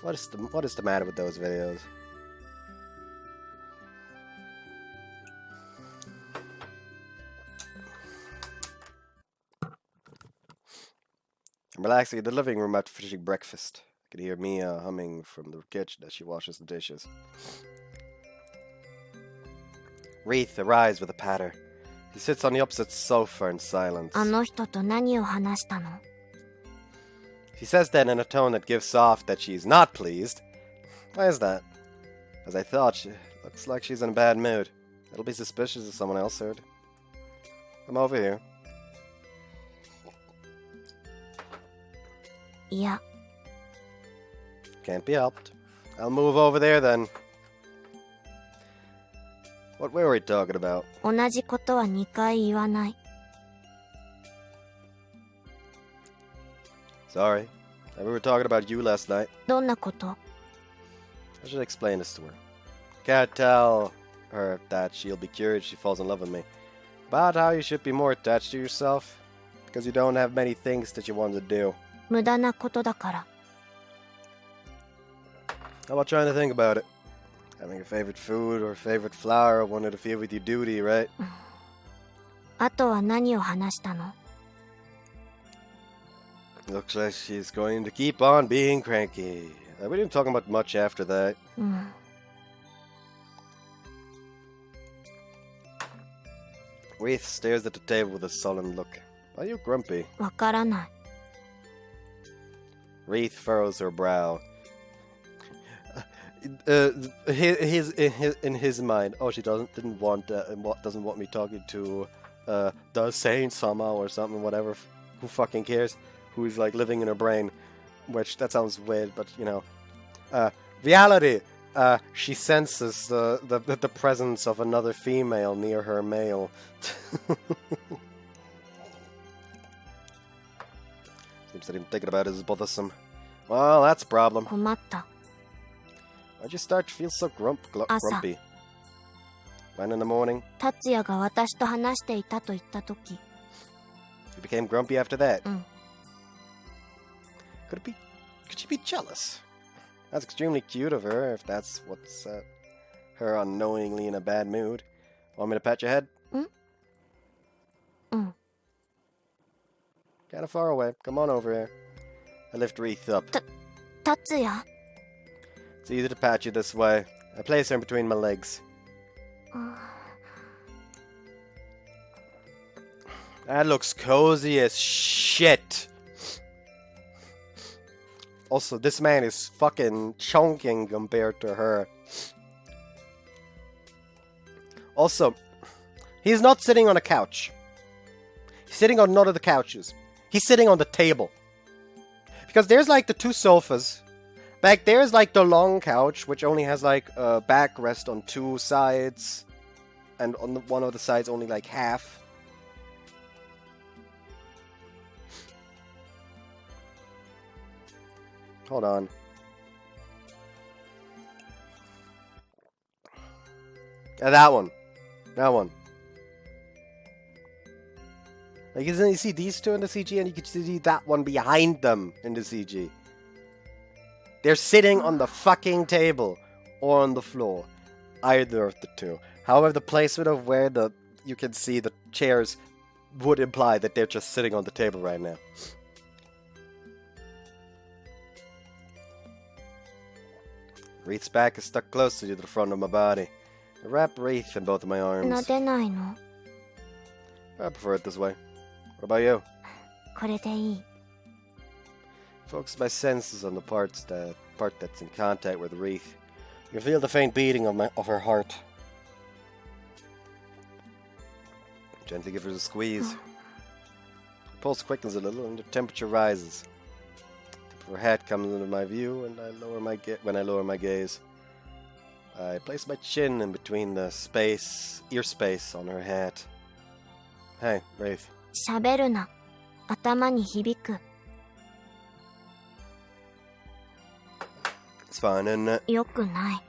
What is the matter with those videos? I'm relaxing in the living room after finishing breakfast. I can hear Mia humming from the kitchen as she washes the dishes. Wreath arrives with a patter. He sits on the opposite sofa in silence. あの人と何を話したの？ She says that in a tone that gives off that she's not pleased. Why is that? As I thought, she looks like she's in a bad mood. It'll be suspicious if someone else heard. I'm over here. いや、 Can't be helped. I'll move over there then. What were we talking about? 同じことは2回言わない。 Sorry. We were talking about you last night. どんなこと？ I should explain this to her. Can't tell her that she'll be cured if she falls in love with me. About how you should be more attached to yourself. Because you don't have many things that you want to do. 無駄なことだから。 How about trying to think about it? Having a favorite food or a favorite flower wanted to feel with your duty, right? あとは何を話したの？ Looks like she's going to keep on being cranky. We didn't talk about much after that. うん。 Wreath stares at the table with a sullen look. Are you grumpy? わからない。 Wreath furrows her brow. In his mind, oh, she doesn't want me talking to the saint somehow or something, whatever. Who fucking cares? Who's like living in her brain, which that sounds weird, but you know, reality. she senses the presence of another female near her male. Seems that even thinking about it is bothersome. Well, that's a problem. 困った。 Why'd you start to feel so grumpy? When in the morning? 達也が私と話していたと言ったとき。You became grumpy after that? うん。 Could she be jealous? That's extremely cute of her, if that's what's her unknowingly in a bad mood. Want me to pat your head? うん。 Kinda far away. Come on over here. I lift Wreath up. 達也 It's easy to pat you this way. I place her in between my legs. That looks cozy as shit. Also, this man is fucking chunking compared to her. Also, he's not sitting on a couch. He's sitting on none of the couches. He's sitting on the table. Because there's like the two sofas. Back there's like the long couch, which only has like a backrest on two sides. And on one of the sides only like half. Hold on. That one. That one. Like, isn't you see these two in the CG, and you can see that one behind them in the CG. They're sitting on the fucking table or on the floor. Either of the two. However, the placement of where you can see the chairs would imply that they're just sitting on the table right now. Wreath's back is stuck closely to the front of my body. I wrap Wreath in both of my arms. 撫でないの I prefer it this way. What about you? これでいい Focus my senses on the part that's in contact with Wreath. You can feel the faint beating of her heart. Gently give her a squeeze. Her pulse quickens a little and the temperature rises. Her head comes into my view, and when I lower my gaze, I place my chin in between the ear space on her head. Hey, Wraith. 喋るな頭に響く It's fine, isn't it? よくない I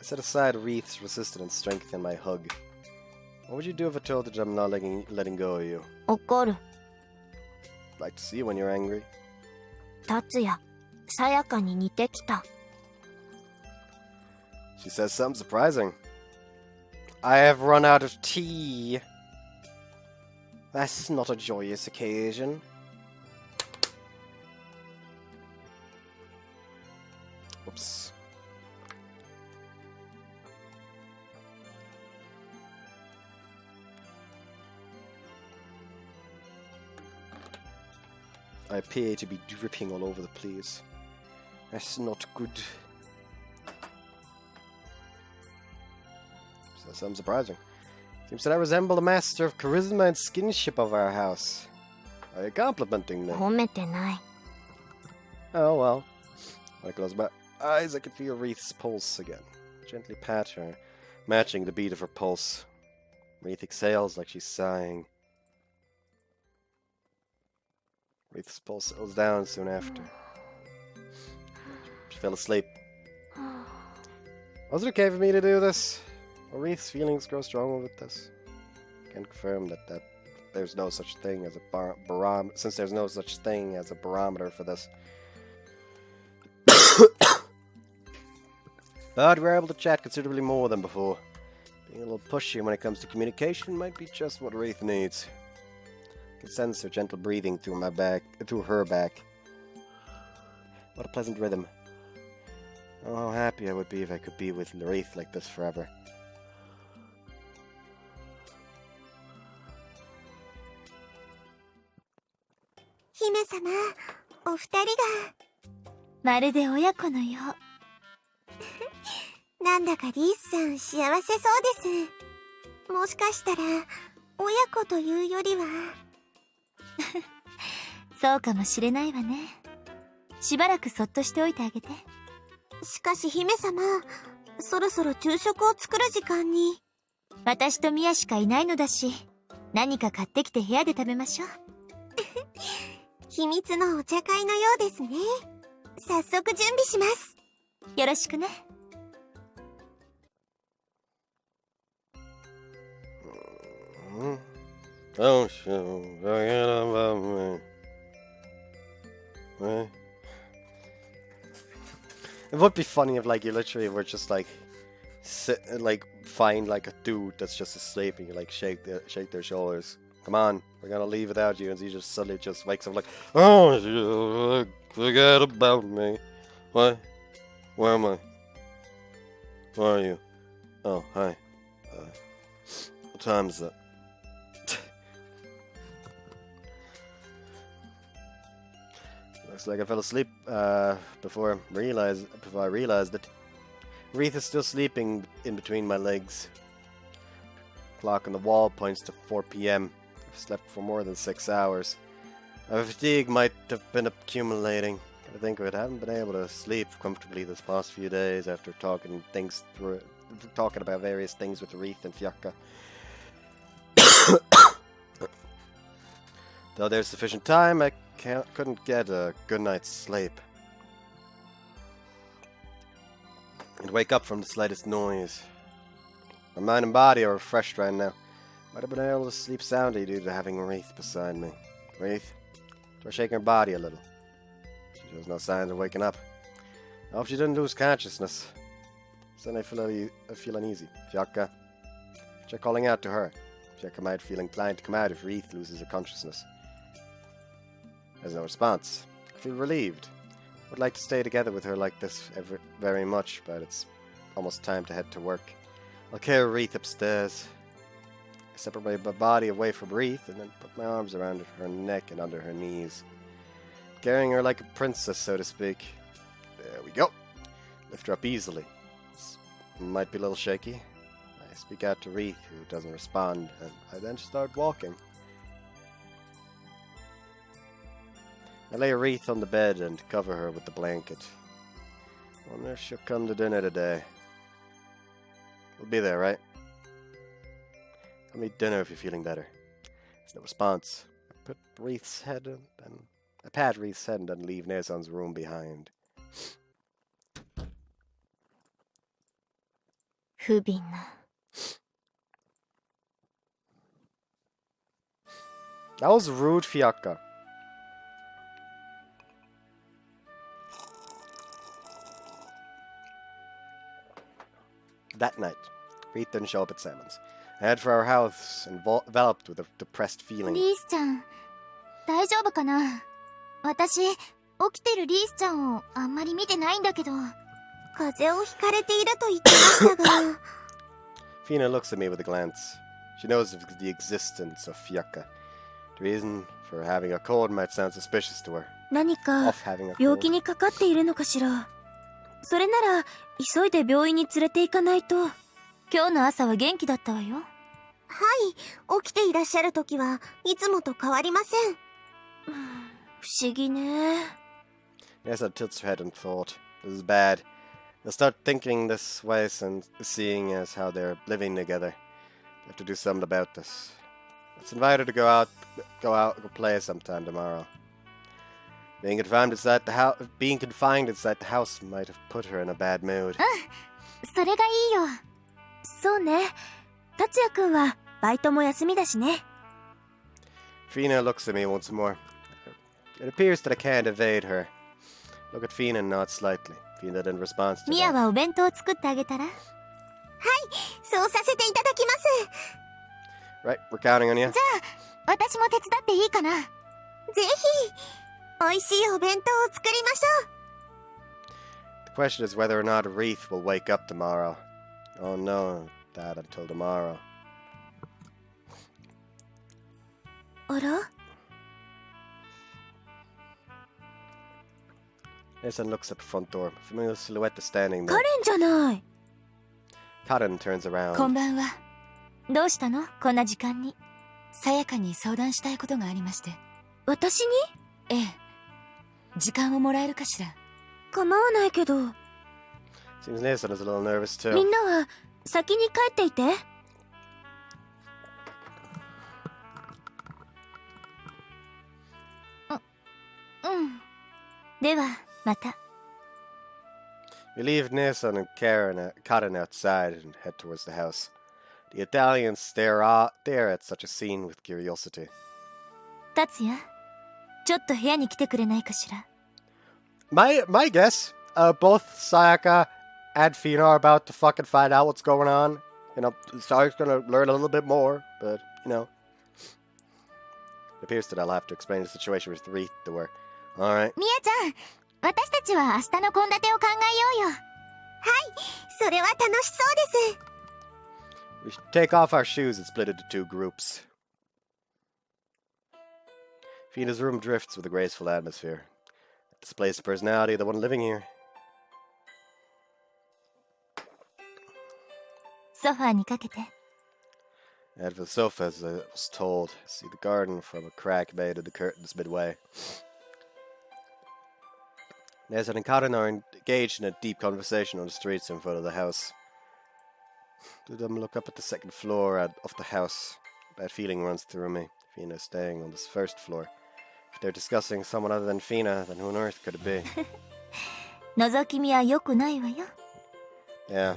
set aside Wreath's resistance and strengthen my hug. What would you do if I told you that I'm not letting go of you? 怒る Like to see you when you're angry. 達也さやかに似てきた She says something surprising. I have run out of tea. That's not a joyous occasion. Oops. I appear to be dripping all over the place. That's not good. So something surprising. Seems that I resemble the master of charisma and skinship of our house. Are you complimenting me? 褒めてない Oh well. When I close my eyes, I can feel Wreath's pulse again. Gently pat her, matching the beat of her pulse. Wreath exhales like she's sighing. Wreath's pulse settles down soon after. She fell asleep. Was it okay for me to do this? Will Wreath's feelings grow stronger with this? I can confirm that there's no such thing as a barometer, since there's no such thing as a barometer for this. But we're able to chat considerably more than before. Being a little pushy when it comes to communication might be just what Wreath needs. I can sense her gentle breathing through her back. What a pleasant rhythm. Oh, how happy I would be if I could be with Wreath like this forever. 姫様、お二人がまるで親子のようなんだかリースさん幸せそうですもしかしたら親子というよりはそうかもしれないわねしばらくそっとしておいてあげてしかし姫様、そろそろ昼食を作る時間に。私とミヤしかいないのだし、何か買ってきて部屋で食べましょう。秘密のお茶会のようですね。早速準備します。よろしくね。Don't you forget about me. It would be funny if, like, you literally were just like, find like a dude that's just asleep and you like shake their shoulders. Come on, we're gonna leave without you, and he just suddenly just wakes up like, oh, you forget about me. What? Where am I? Where are you? Oh, hi. What time is it? Looks like I fell asleep before I realized it. Wreath is still sleeping in between my legs. Clock on the wall points to 4 p.m. I've slept for more than 6 hours. My fatigue might have been accumulating. I think I haven't been able to sleep comfortably this past few days after talking about various things with Wreath and Fiocca. Though there's sufficient time, I couldn't get a good night's sleep. I'd wake up from the slightest noise. My mind and body are refreshed right now. Might have been able to sleep soundly due to having Wreath beside me. Wreath? Try shaking her body a little. She shows no signs of waking up. I hope she didn't lose consciousness. Suddenly I feel uneasy. Fiocca? Try calling out to her. Fiocca might feel inclined to come out if Wreath loses her consciousness. There's no response. I feel relieved. I would like to stay together with her like this very much, but it's almost time to head to work. I'll carry Wreath upstairs. I separate my body away from Wreath and then put my arms around her neck and under her knees. Carrying her like a princess, so to speak. There we go. Lift her up easily. It might be a little shaky. I speak out to Wreath, who doesn't respond, and I then start walking. I lay Wreath on the bed and cover her with the blanket. Wonder if she'll come to dinner today. We'll be there, right? I'll eat dinner if you're feeling better. There's no response. I pat Wreath's head and then leave Neson's room behind. 不憫な。That was rude, Fiocca. That night, Wreath didn't show up at Salmon's. I head for our house, enveloped with a depressed feeling. リースちゃん、大丈夫かな？私、起きてるリースちゃんをあんまり見てないんだけど。風邪をひかれていると言ってましたが。Fina looks at me with a glance. She knows of the existence of Fiocca. The reason for having a cold might sound suspicious to her. 何か having a 病気にかかっているのかしら。それなら急いで病院に連れて行かないと。今日の朝は元気だったわよ。はい、起きていらっしゃる時はいつもと変わりません。不思議ね。Nessa tilts her head in thought. This is bad. They'll start thinking this way and seeing as how they're living together. They have to do something about this. Let's invite her to go play sometime tomorrow. Being confined inside the house might have put her in a bad mood. それがいいよ。そうね。達也くんはバイトも休みだしね。Fina looks at me once more. It appears that I can't evade her. Look at Fina and nod slightly. Fina didn't respond to ミヤ that. はお弁当を作ってあげたら？そうさせていただきます。Right, we're counting on you. じゃあ、私も手伝っていいかな？ぜひ、美味しいお弁当を作りましょう。The question is whether or not Wreath will wake up tomorrow. Oh no, that until tomorrow. あら？ Nathan looks at the front door. A familiar silhouette is standing カ there. レンじゃない。Karen turns around. こんばんは。どうしたの？こんな時間に。さやかに相談したいことがありまして。私に？ええ。時間をもらえるかしら。構わないけど。Seems Nathan is a little nervous み too. んなは先に帰っていて。ではまた。 We leave Nathan and Karen outside and head towards the house. The Italians stare at such a scene with curiosity. 達也、ちょっと部屋に来てくれないかしら。 My guess, both Sayaka and Fina are about to fucking find out what's going on. You know, Saya's gonna learn a little bit more, but, you know. It appears that I'll have to explain the situation with Wreath to her. Alright. みやちゃん、私たちは明日の献立を考えようよ。はい、それは楽しそうです。 We should take off our shoes and split into two groups. Fina's room drifts with a graceful atmosphere. It displays the personality of the one living here. ソファーにかけて。 Head for the sofa, as I was told. See the garden from a crack made in the curtains midway. Nathan and Karen are engaged in a deep conversation on the streets in front of the house. Do them look up at the second floor of the house. A bad feeling runs through me. Fina is staying on this first floor. If they're discussing someone other than Fina, then who on earth could it be? 覗き見は良くないわよ。 Yeah.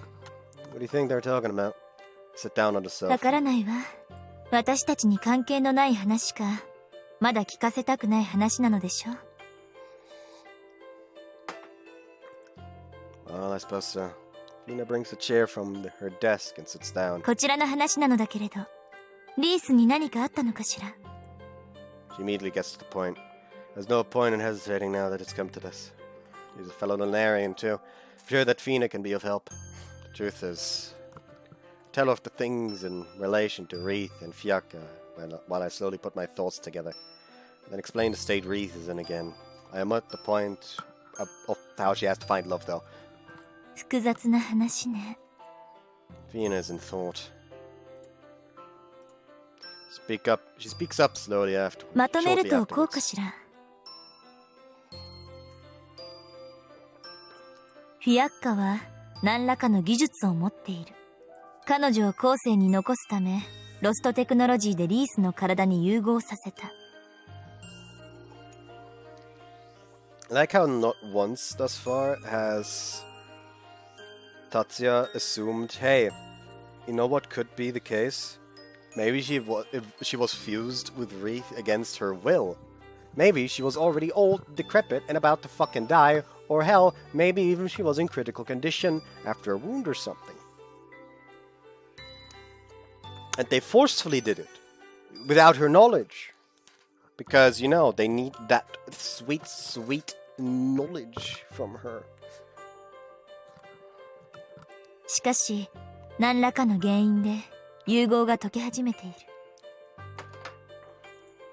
What do you think they're talking about? Sit down on the わ sofa. からないわ。私たちに関係のない話か、まだ聞かせたくない話なのでしょ。 Well, I suppose so. Fina brings a chair from her desk and sits down. こちらの話なのだけれど、リースに何かあったのかしら。 She immediately gets to the point. There's no point in hesitating now that it's come to this. He's a fellow Lunarian too. I'm sure that Fina can be of help. The truth is, tell of the things in relation to Wreath and Fiacca while I slowly put my thoughts together. Then explain the state Wreath is in again. I am at the point of how she has to find love though. 複雑な話ね。 Fina is in thought. She speaks up slowly after. まとめる shortly とこうか afterwards. しら。フィアッカは何らかの技術を持っている。彼女を後世に残すため、ロストテクノロジーでリースの体に融合させた。 I like how not once thus far has Tatsuya assumed, hey, you know what could be the case? Maybe she was fused with Wreath against her will. Maybe she was already old, decrepit, and about to fucking die, or hell, maybe even she was in critical condition after a wound or something. And they forcefully did it, without her knowledge. Because, you know, they need that sweet, sweet knowledge from her. しかし、何らかの原因で融合が解け始めている。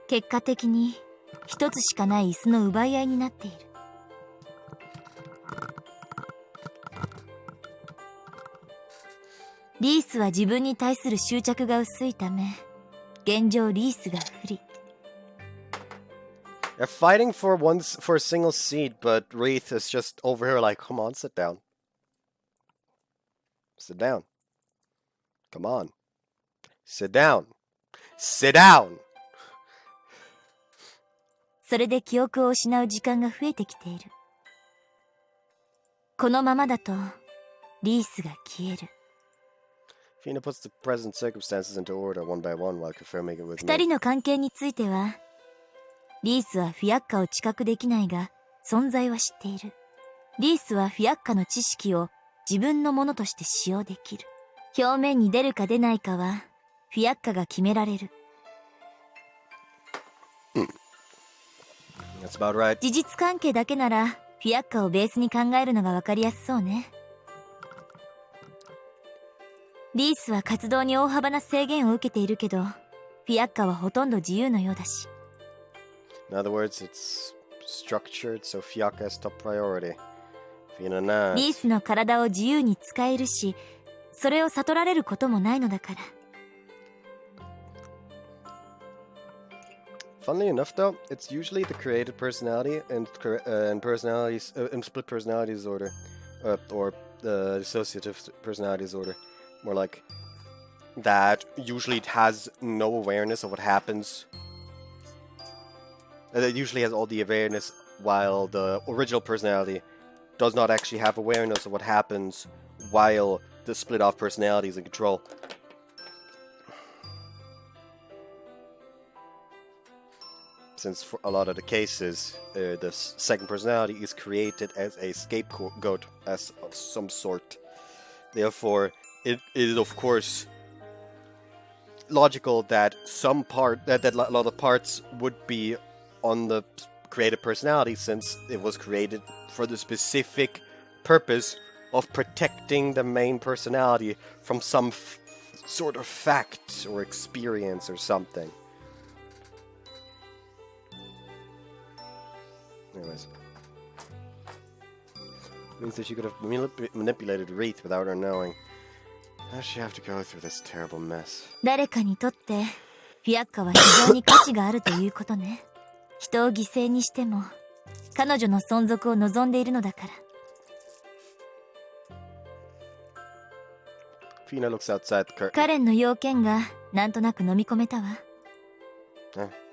結果的に一つしかない椅子の奪い合いになっている。リースは自分に対する執着が薄いため、現状リースが不利。They're fighting for a single seat, but Wreath is just over here like, come on, sit down. Sit down. Come on. Sit down. Sit down! それで記憶を失う時間が増えてきている。このままだと、リースが消える。Fina puts the present circumstances into order one by one while confirming it with 二 me. 人の関係については、リースはフィアッカを知覚できないが、存在は知っている。リースはフィアッカの知識を自分のものとして使用できる。表面に出るか出ないかは、フィアッカが決められる。That's about right. 事実関係だけなら、フィアッカをベースに考えるのがわかりやすそうね。リースは活動に大幅な制限を受けているけど、フィアッカはほとんど自由のようだし。In other words, it's structured, so Fiacca is top priority. Fina not. リースの体を自由に使えるし、それを悟られることもないのだから。Funnily enough, though, it's usually the created personality and personalities in split personality disorder, or dissociative personality disorder. More like that usually it has no awareness of what happens. It usually has all the awareness, while the original personality does not actually have awareness of what happens while the split off personality is in control. Since for a lot of the cases, the second personality is created as a scapegoat as of some sort. Therefore, it is of course logical that that a lot of parts would be on the created personality, since it was created for the specific purpose of protecting the main personality from some sort of fact or experience or something. Anyways. Means that she could have manipulated Wreath without her knowing. How does she have to go through this terrible mess? 誰かにとってフィアッカは非常に価値があるということね。人を犠牲にしても彼女の存続を望んでいるのだから。Fina looks outside the curtain. カレンの要件がなんとなく飲み込めたわ。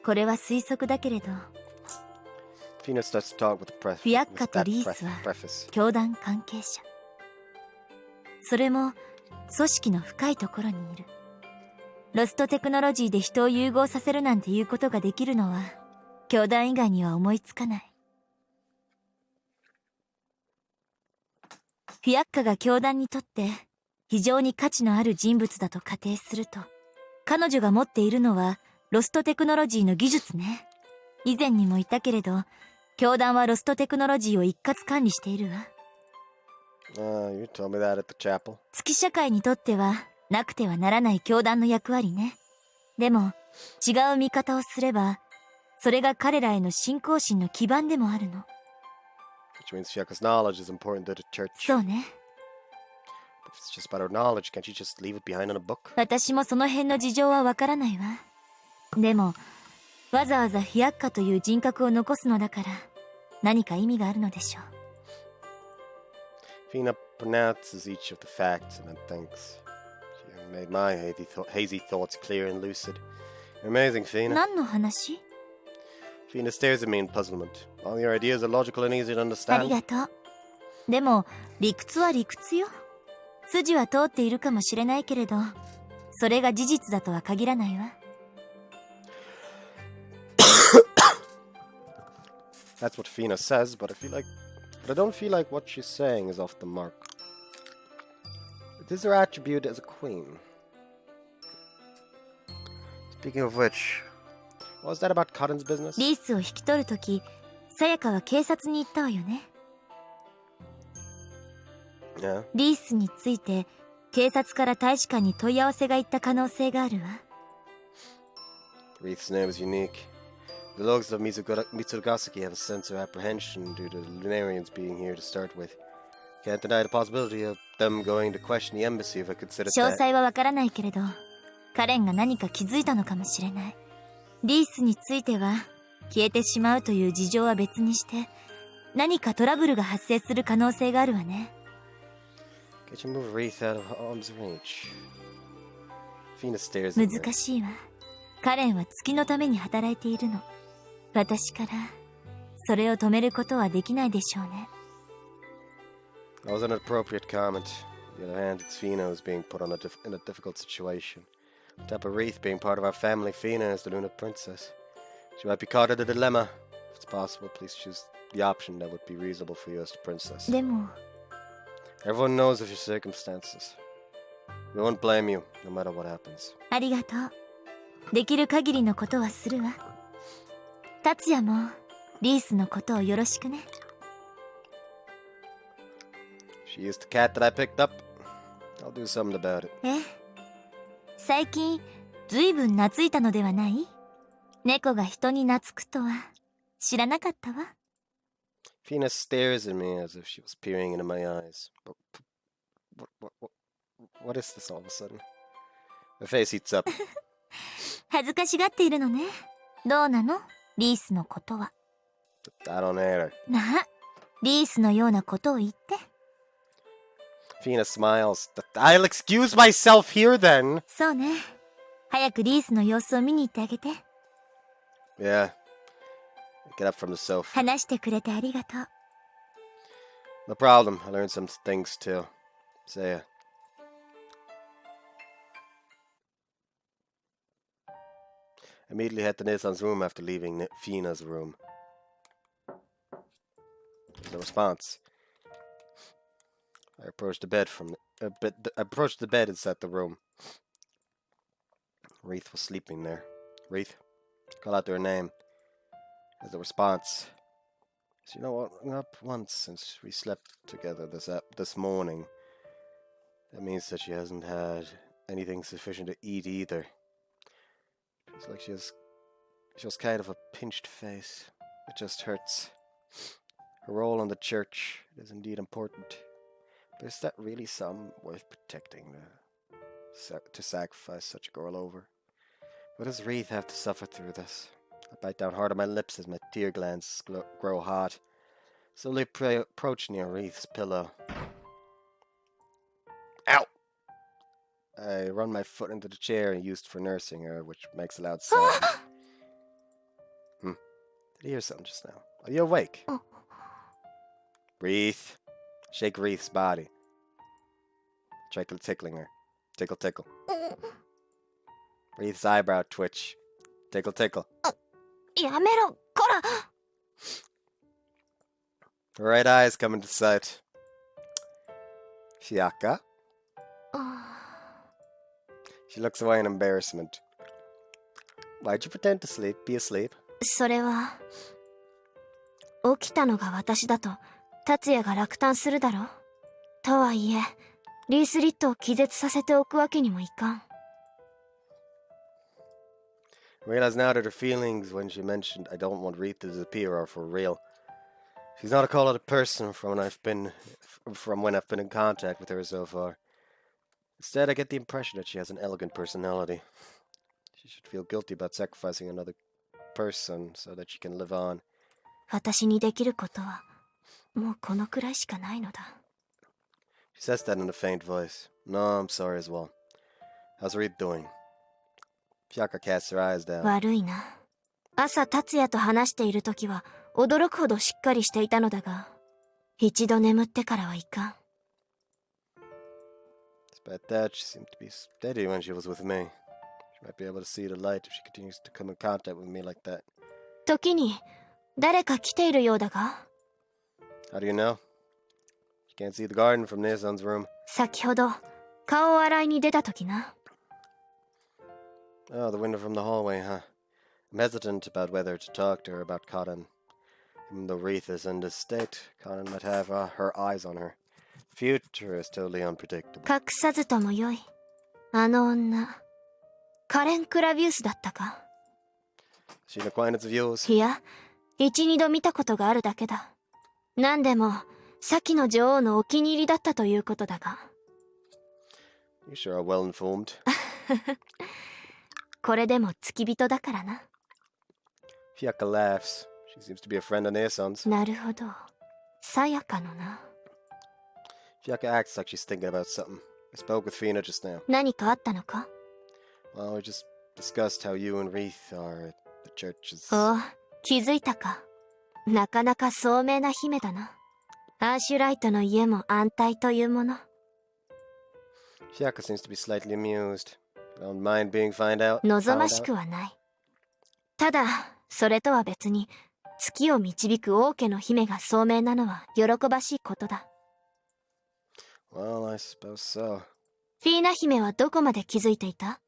これは推測だけれど、 Fina starts to talk with the press. フィアッカとリースは教団関係者。それも組織の深いところにいる。ロストテクノロジーで人を融合させるなんていうことができるのは教団以外には思いつかない。フィアッカが教団にとって非常に価値のある人物だと仮定すると、彼女が持っているのはロストテクノロジーの技術ね。以前にも言ったけれど、教団はロストテクノロジーを一括管理しているわ。You told me that at the chapel. 月社会にとってはなくてはならない教団の役割ね。でも違う見方をすれば、それが彼らへの信仰心の基盤でもあるの。Which means Fiaka's knowledge is important to the church. そうね。If it's just about her knowledge, can't you just leave it behind in a book? 私もその辺の事情はわからないわ。でもわざわざフィアッカという人格を残すのだから何か意味があるのでしょう。Fina pronounces each of the facts and then thinks. She made my hazy thoughts clear and lucid. You're amazing, Fina. 何の話？ Fina stares at me in puzzlement. All your ideas are logical and easy to あり understand. がとう。でも理屈は理屈よ。筋は通っているかもしれないけれど、それが事実だとは限らないわ。That's what Fina says, but I don't feel like what she's saying is off the mark. It is her attribute as a queen. Speaking of which, what was that about Cotton's business? リースを引き取るとき、さやかは警察に行ったわよね。Yeah. リースについて警察から大使館に問い合わせが行った可能性があるわ。Wreath's name is unique. The logs of Mitsugasaki have a sense of apprehension due to the Lunarians being here to start with. Can't deny the possibility of them going to question the embassy if I consider 詳 that. 細はわからないけれど、カレンが何か気づいたのかもしれない。リースについては消えてしまうという事情は別にして、何かトラブルが発生する可能性があるわね。Get you move Wreath out of arm's reach. Fina stares at me. 難しいわ。カレンは月のために働いているの。私からそれを止めることはできないでしょうね。That was an appropriate comment. On the other hand, it's Fina who's being put in a difficult situation. On top of Wreath being part of our family, Fina is the Luna Princess. She might be caught in a dilemma. If it's possible, please choose the option that would be reasonable for you as the princess. でも Everyone knows of your circumstances. We won't blame you, no matter what happens. ありがとう。できる限りのことはするわ。達也もリースのことをよろしくね。She is the cat that I picked up. I'll do something about it. え、最近ずいぶん懐いたのではない？猫が人に懐くとは知らなかったわ。Fina stares at me as if she was peering into my eyes. What is this all of a sudden? My face heats up. 恥ずかしがっているのね。どうなの？リースのことは。I don't hate her. なあ、リースのようなことを言って。Fina smiles. I'll excuse myself here then. そうね。早くリースの様子を見に行ってあげて。Yeah. Get up from the sofa. 話してくれてありがとう。No problem. I learned some things too. See ya. Immediately head to Nissan's room after leaving Fina's room. There's no response. I approached the bed approached the bed inside the room. Wreath was sleeping there. Wreath, call out her name. There's no response. So you know what? Up once since we slept together this morning. That means that she hasn't had anything sufficient to eat either. It's like she has kind of a pinched face. It just hurts. Her role in the church is indeed important. But is that really some worth protecting to sacrifice such a girl over? What does Wreath have to suffer through this? I bite down hard on my lips as my tear glands grow hot. Slowly approach near Wreath's pillow. Ow! I run my foot into the chair used for nursing her, which makes a loud sound. Did you hear something just now? Are you awake? Wreath. Shake Wreath's body. Try tickling her. Tickle, tickle. Wreath's eyebrow twitch. Tickle, tickle. やめろ、こら Her right eyes come into sight. Fiaka? She looks away in embarrassment. Why'd you pretend to be asleep? それは起きたのが私だと達也が落胆するだろう。とはいえリースリットを気絶させておくわけにもいかん。I realize now that her feelings when she mentioned I don't want Wreath to disappear are for real. She's not a cold-hearted person from when I've been in contact with her so far. Instead, I get the impression that she has an elegant personality. She should feel guilty about sacrificing another person so that she can live on. 私にできることはもうこのくらいしかないのだ。She says that in a faint voice. No, I'm sorry as well. How's Wreath doing? Fiaka casts her eyes down. 悪いな。朝達也と話しているときは驚くほどしっかりしていたのだが、一度眠ってからはいかん。Despite that, she seemed to be steady when she was with me. She might be able to see the light if she continues to come in contact with me like that. 時に誰か来ているようだが。How do you know? You can't see the garden from Nissan's room. 先ほど顔を洗いに出たときな。Oh, the window from the hallway, huh? I'm hesitant about whether to talk to her about Conan. Even though Wreath is in this state, Conan might have her eyes on her. Future is totally unpredictable. 隠さずともよい。あの女、カレン・クラビウスだったか。She an acquaintance of yours? いや、一、二度見たことがあるだけだ。何でも、先の女王のお気に入りだったということだが。You sure are well informed. これでも付き人だからな。Fiaka laughs. She seems to be a friend of Nissan's. なるほど。さやかのな。Fiaka acts like she's thinking about something. I spoke with Fina just now. 何かあったのか？ Well, we just discussed how you and Wreath are at the churches. おう、気づいたか。なかなか聡明な姫だな。アーシュライトの家も安泰というもの。Fiaka seems to be slightly amused. Don't mind being found out. 望ましくはない。ただ、それとは別に、月を導く王家の姫が聡明なのは喜ばしいことだ。Well, I suppose so. フィーナ姫はどこまで気づいていた？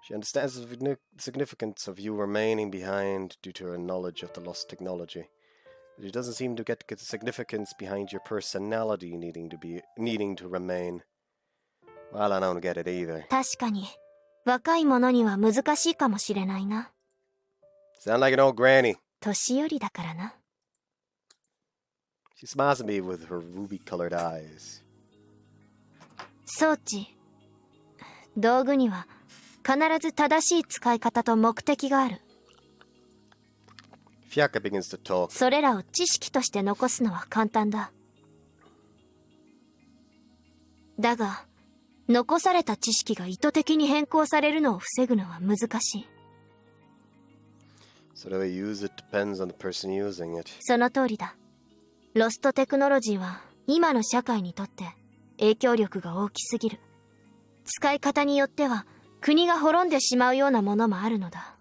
She understands the significance of you remaining behind due to her knowledge of the lost technology. But she doesn't seem to get the significance behind your personality needing to remain. Well, I don't get it either. 確かに、若い者には難しいかもしれないな。Sound like an old granny. 年寄りだからな。She smiles at me with her ruby-colored eyes. 装置。道具には必ず正しい使い方と目的がある。Fiaka begins to talk. それらを知識として残すのは簡単だ。だが、残された知識が意図的に変更されるのを防ぐのは難しい。So the way you use it depends on the person using it. その通りだ。ロストテクノロジーは今の社会にとって影響力が大きすぎる。使い方によっては国が滅んでしまうようなものもあるのだ。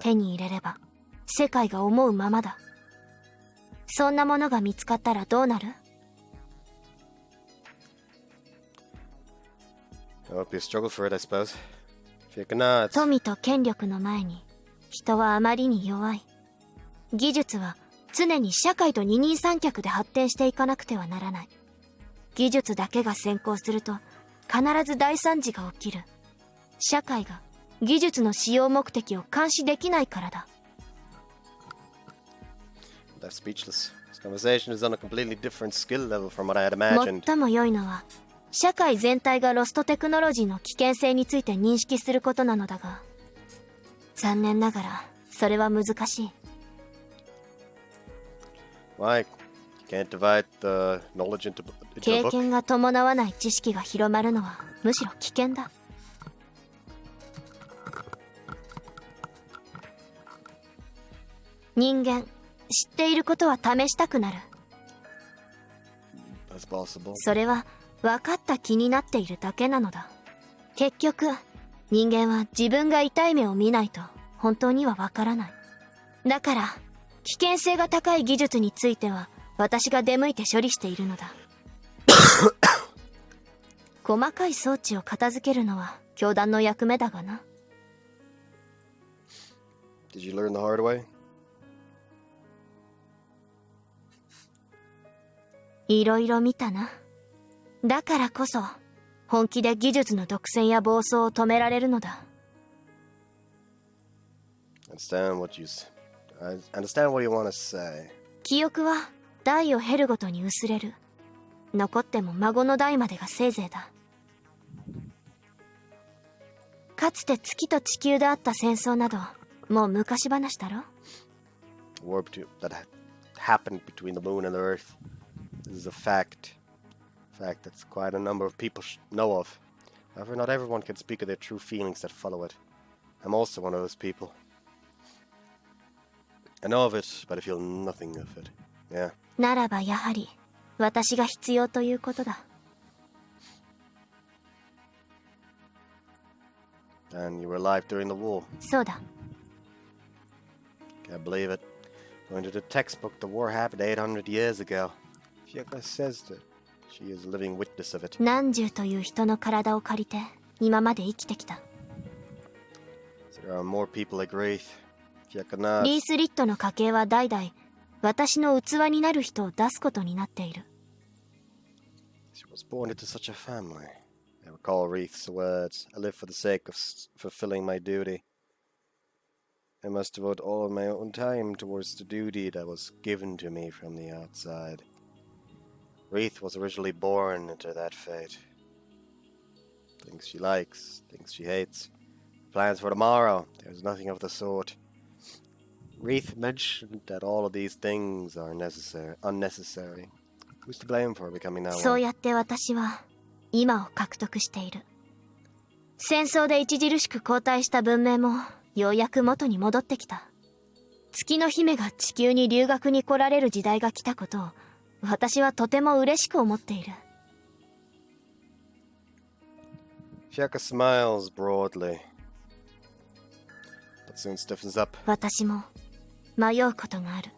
手に入れれば世界が思うままだ。そんなものが見つかったらどうなる？ It won't be a struggle for it, I suppose. If you cannot. 富と権力の前に人はあまりに弱い。技術は常に社会と二人三脚で発展していかなくてはならない。技術だけが先行すると必ず大惨事が起きる。社会が技術の使用目的を監視できないからだ。I'm speechless. This conversation is on a completely different skill level from what I had imagined. 最も良いのは社会全体がロストテクノロジーの危険性について認識することなのだが、残念ながらそれは難しい。Why? You can't divide the knowledge into a 経 book? 験が伴わない知識が広まるのはむしろ危険だ。人間、知っていることは試したくなる。That's possible. それは分かった気になっているだけなのだ。結局、人間は自分が痛い目を見ないと本当には分からない。だから、危険性が高い技術については私が出向いて処理しているのだ。細かい装置を片付けるのは教団の役目だがな。Did you learn the hard way? いろいろ見たな。だからこそ本気で技術の独占や暴走を止められるのだ。I understand what you want to say. 記憶は代を経るごとに薄れる。残っても孫の代までがせいぜいだ。かつて月と地球であった戦争などもう昔話だろ。War that happened between the moon and the earth. This is a fact. Fact that quite a number of people know of. However, not everyone can speak of their true feelings that follow it. I'm also one of those people. I know of it, but I feel nothing of it. Yeah. ならばやはり私が必要ということだ。And you were alive during the war. そうだ。Can't believe it. Going to the textbook, the war happened 800 years ago. Fiona says that she is a living witness of it. 何十という人の体を借りて今まで生きてきた。So there are more people like Wraith. Fiona. リースリットの家系は代々私の器になる人を出すことになっている。She was born into such a family. I recall Wreath's words. I live for the sake of fulfilling my duty. I must devote all of my own time towards the duty that was given to me from the outside. Wreath was originally born into that fate. Things she likes, things she hates. Plans for tomorrow. There's nothing of the sort. Wreath mentioned that all of these things are unnecessary. Who's to blame for becoming that way? そうやって私は今を獲得している。戦争で著しく後退した文明もようやく元に戻ってきた。月の姫が地球に留学に来られる時代が来たことを私はとても嬉しく思っている。Fiona smiles broadly, but soon stiffens up. 私も迷うことがある。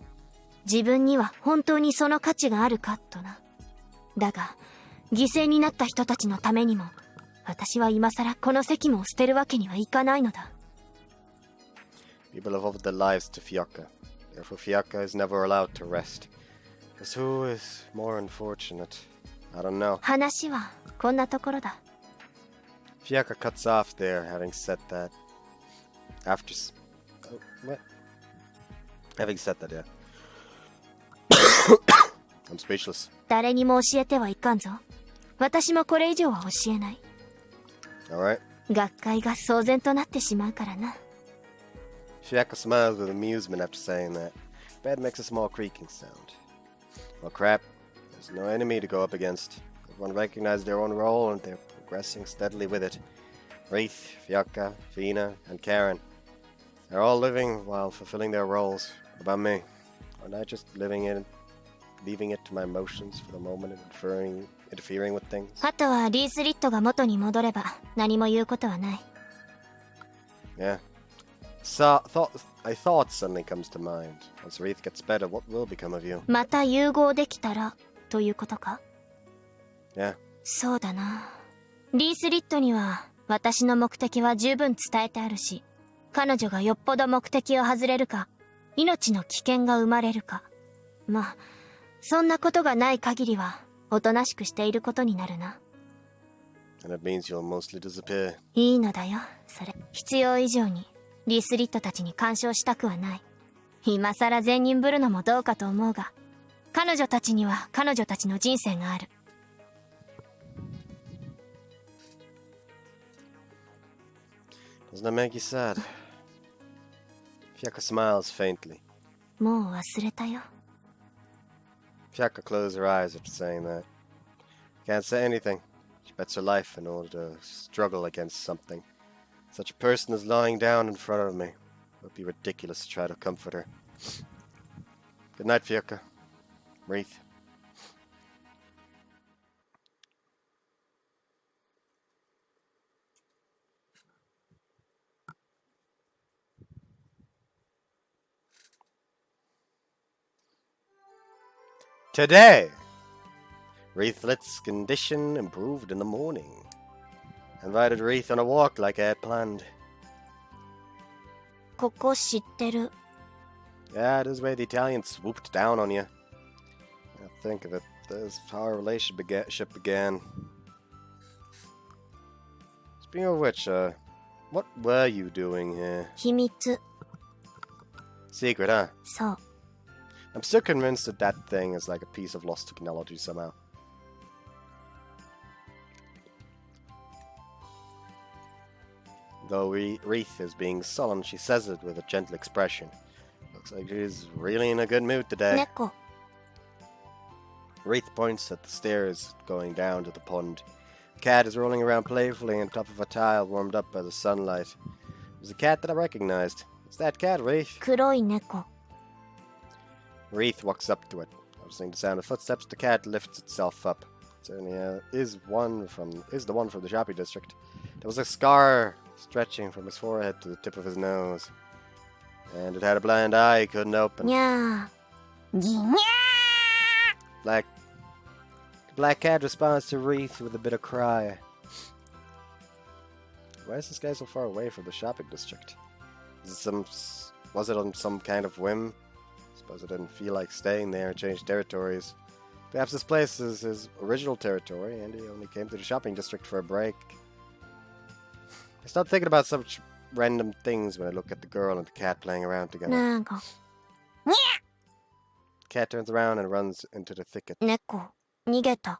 自分には本当にその価値があるかとな。だが犠牲になった人たちのためにも私は今さらこの責務を捨てるわけにはいかないのだ。People have offered their lives to Fiona. Therefore, Fiona is never allowed to rest. Because who is more unfortunate? I don't know. 話はこんなところだ。Fiona cuts off there, having said that. What? Having said that, yeah. I'm speechless. 誰にも教えてはいかんぞ。私もこれ以上は教えない。Alright. 学会が騒然となってしまうからな。Fiona smiles with amusement after saying that. Bed makes a small creaking sound. Well, crap. There's no enemy to go up against. Everyone recognizes their own role and they're progressing steadily with it. Wreath, Fiocca, Fina, and Karen. They're all living while fulfilling their roles. What about me? Aren't I just leaving it to my emotions for the moment and interfering with things? あとはリースリットが元に戻れば何も言うことはない。Yeah. I thought suddenly comes to mind. Once Wreath gets better, what will become of you? また融合できたらということか？ Yeah. そうだな。リースリットには私の目的は十分伝えてあるし、彼女がよっぽど目的を外れるか、命の危険が生まれるか。まあ、そんなことがない限りはおとなしくしていることになるな。And that means you'll mostly disappear. いいのだよ、それ。必要以上にリースリットたちに干渉したくはない。今さら善人ぶるのもどうかと思うが、彼女たちには彼女たちの人生がある。Doesn't that make you sad? Fiocca smiles faintly. もう忘れたよ。Fiocca closes her eyes after saying that. Can't say anything. She bets her life in order to struggle against something. Such a person is lying down in front of me. It would be ridiculous to try to comfort her. Good night, Fiocca. Wreath. Today, Wreathlit's condition improved in the morning. I invited Wreath on a walk like I had planned. ここ知ってる。 Yeah, this is where the Italians swooped down on you. Now think of it, this is how our relationship began. Speaking of which, what were you doing here? 秘密。 Secret, huh? そう。 I'm still convinced that that thing is like a piece of lost technology somehow. Though Wreath is being sullen, she says it with a gentle expression. Looks like she's really in a good mood today. 猫。 Wreath points at the stairs going down to the pond. The cat is rolling around playfully on top of a tile warmed up by the sunlight. It was a cat that I recognized. It's that cat, Wreath. 黒い猫。 Wreath walks up to it. Noticing the sound of footsteps, the cat lifts itself up. It certainly is the one from the shopping district. There was a scar stretching from his forehead to the tip of his nose. And it had a blind eye he couldn't open. にゃー。 The black cat responds to Wreath with a bit of cry. Why is this guy so far away from the shopping district? Was it on some kind of whim? Suppose I didn't feel like staying there and change territories. Perhaps this place is his original territory and he only came to the shopping district for a break. I start thinking about such random things when I look at the girl and the cat playing around together. なんか。 The cat turns around and runs into the thicket. 猫。逃げた。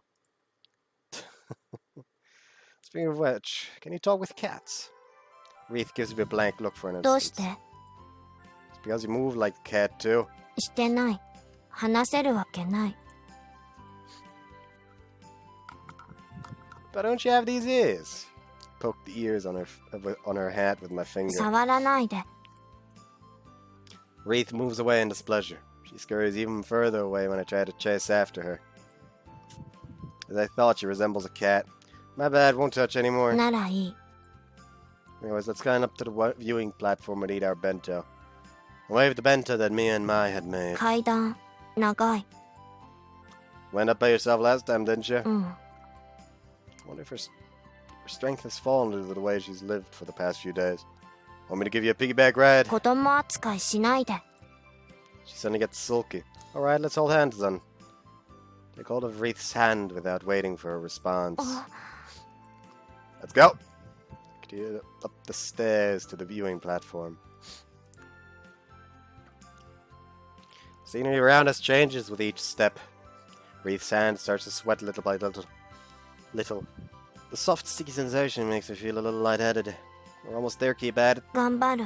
Speaking of which, can you talk with cats? Wreath gives me a blank look for an どう instant. して？ It's because you move like a cat too. してない。話せるわけない。 But don't you have these ears? Poke the ears on her hat with my finger. 触らないで。 Wreath moves away in displeasure. She scurries even further away when I try to chase after her. As I thought, she resembles a cat. My bad, won't touch anymore. ならいい。 Anyways, let's climb up to the viewing platform and eat our bento. I waved the bento that me and Mai had made. 階段。長い。 Went up by yourself last time, didn't you? うん。 I wonder if her strength has fallen due to the way she's lived for the past few days. Want me to give you a piggyback ride? 子供扱いしないで。 She suddenly gets sulky. Alright, let's hold hands then. Take hold of Wreath's hand without waiting for a response. Let's go! Continue up the stairs to the viewing platform. Scenery around us changes with each step. Wreath's hand starts to sweat little by little. The soft, sticky sensation makes me feel a little lightheaded. We're almost there, Keypad. 頑張る。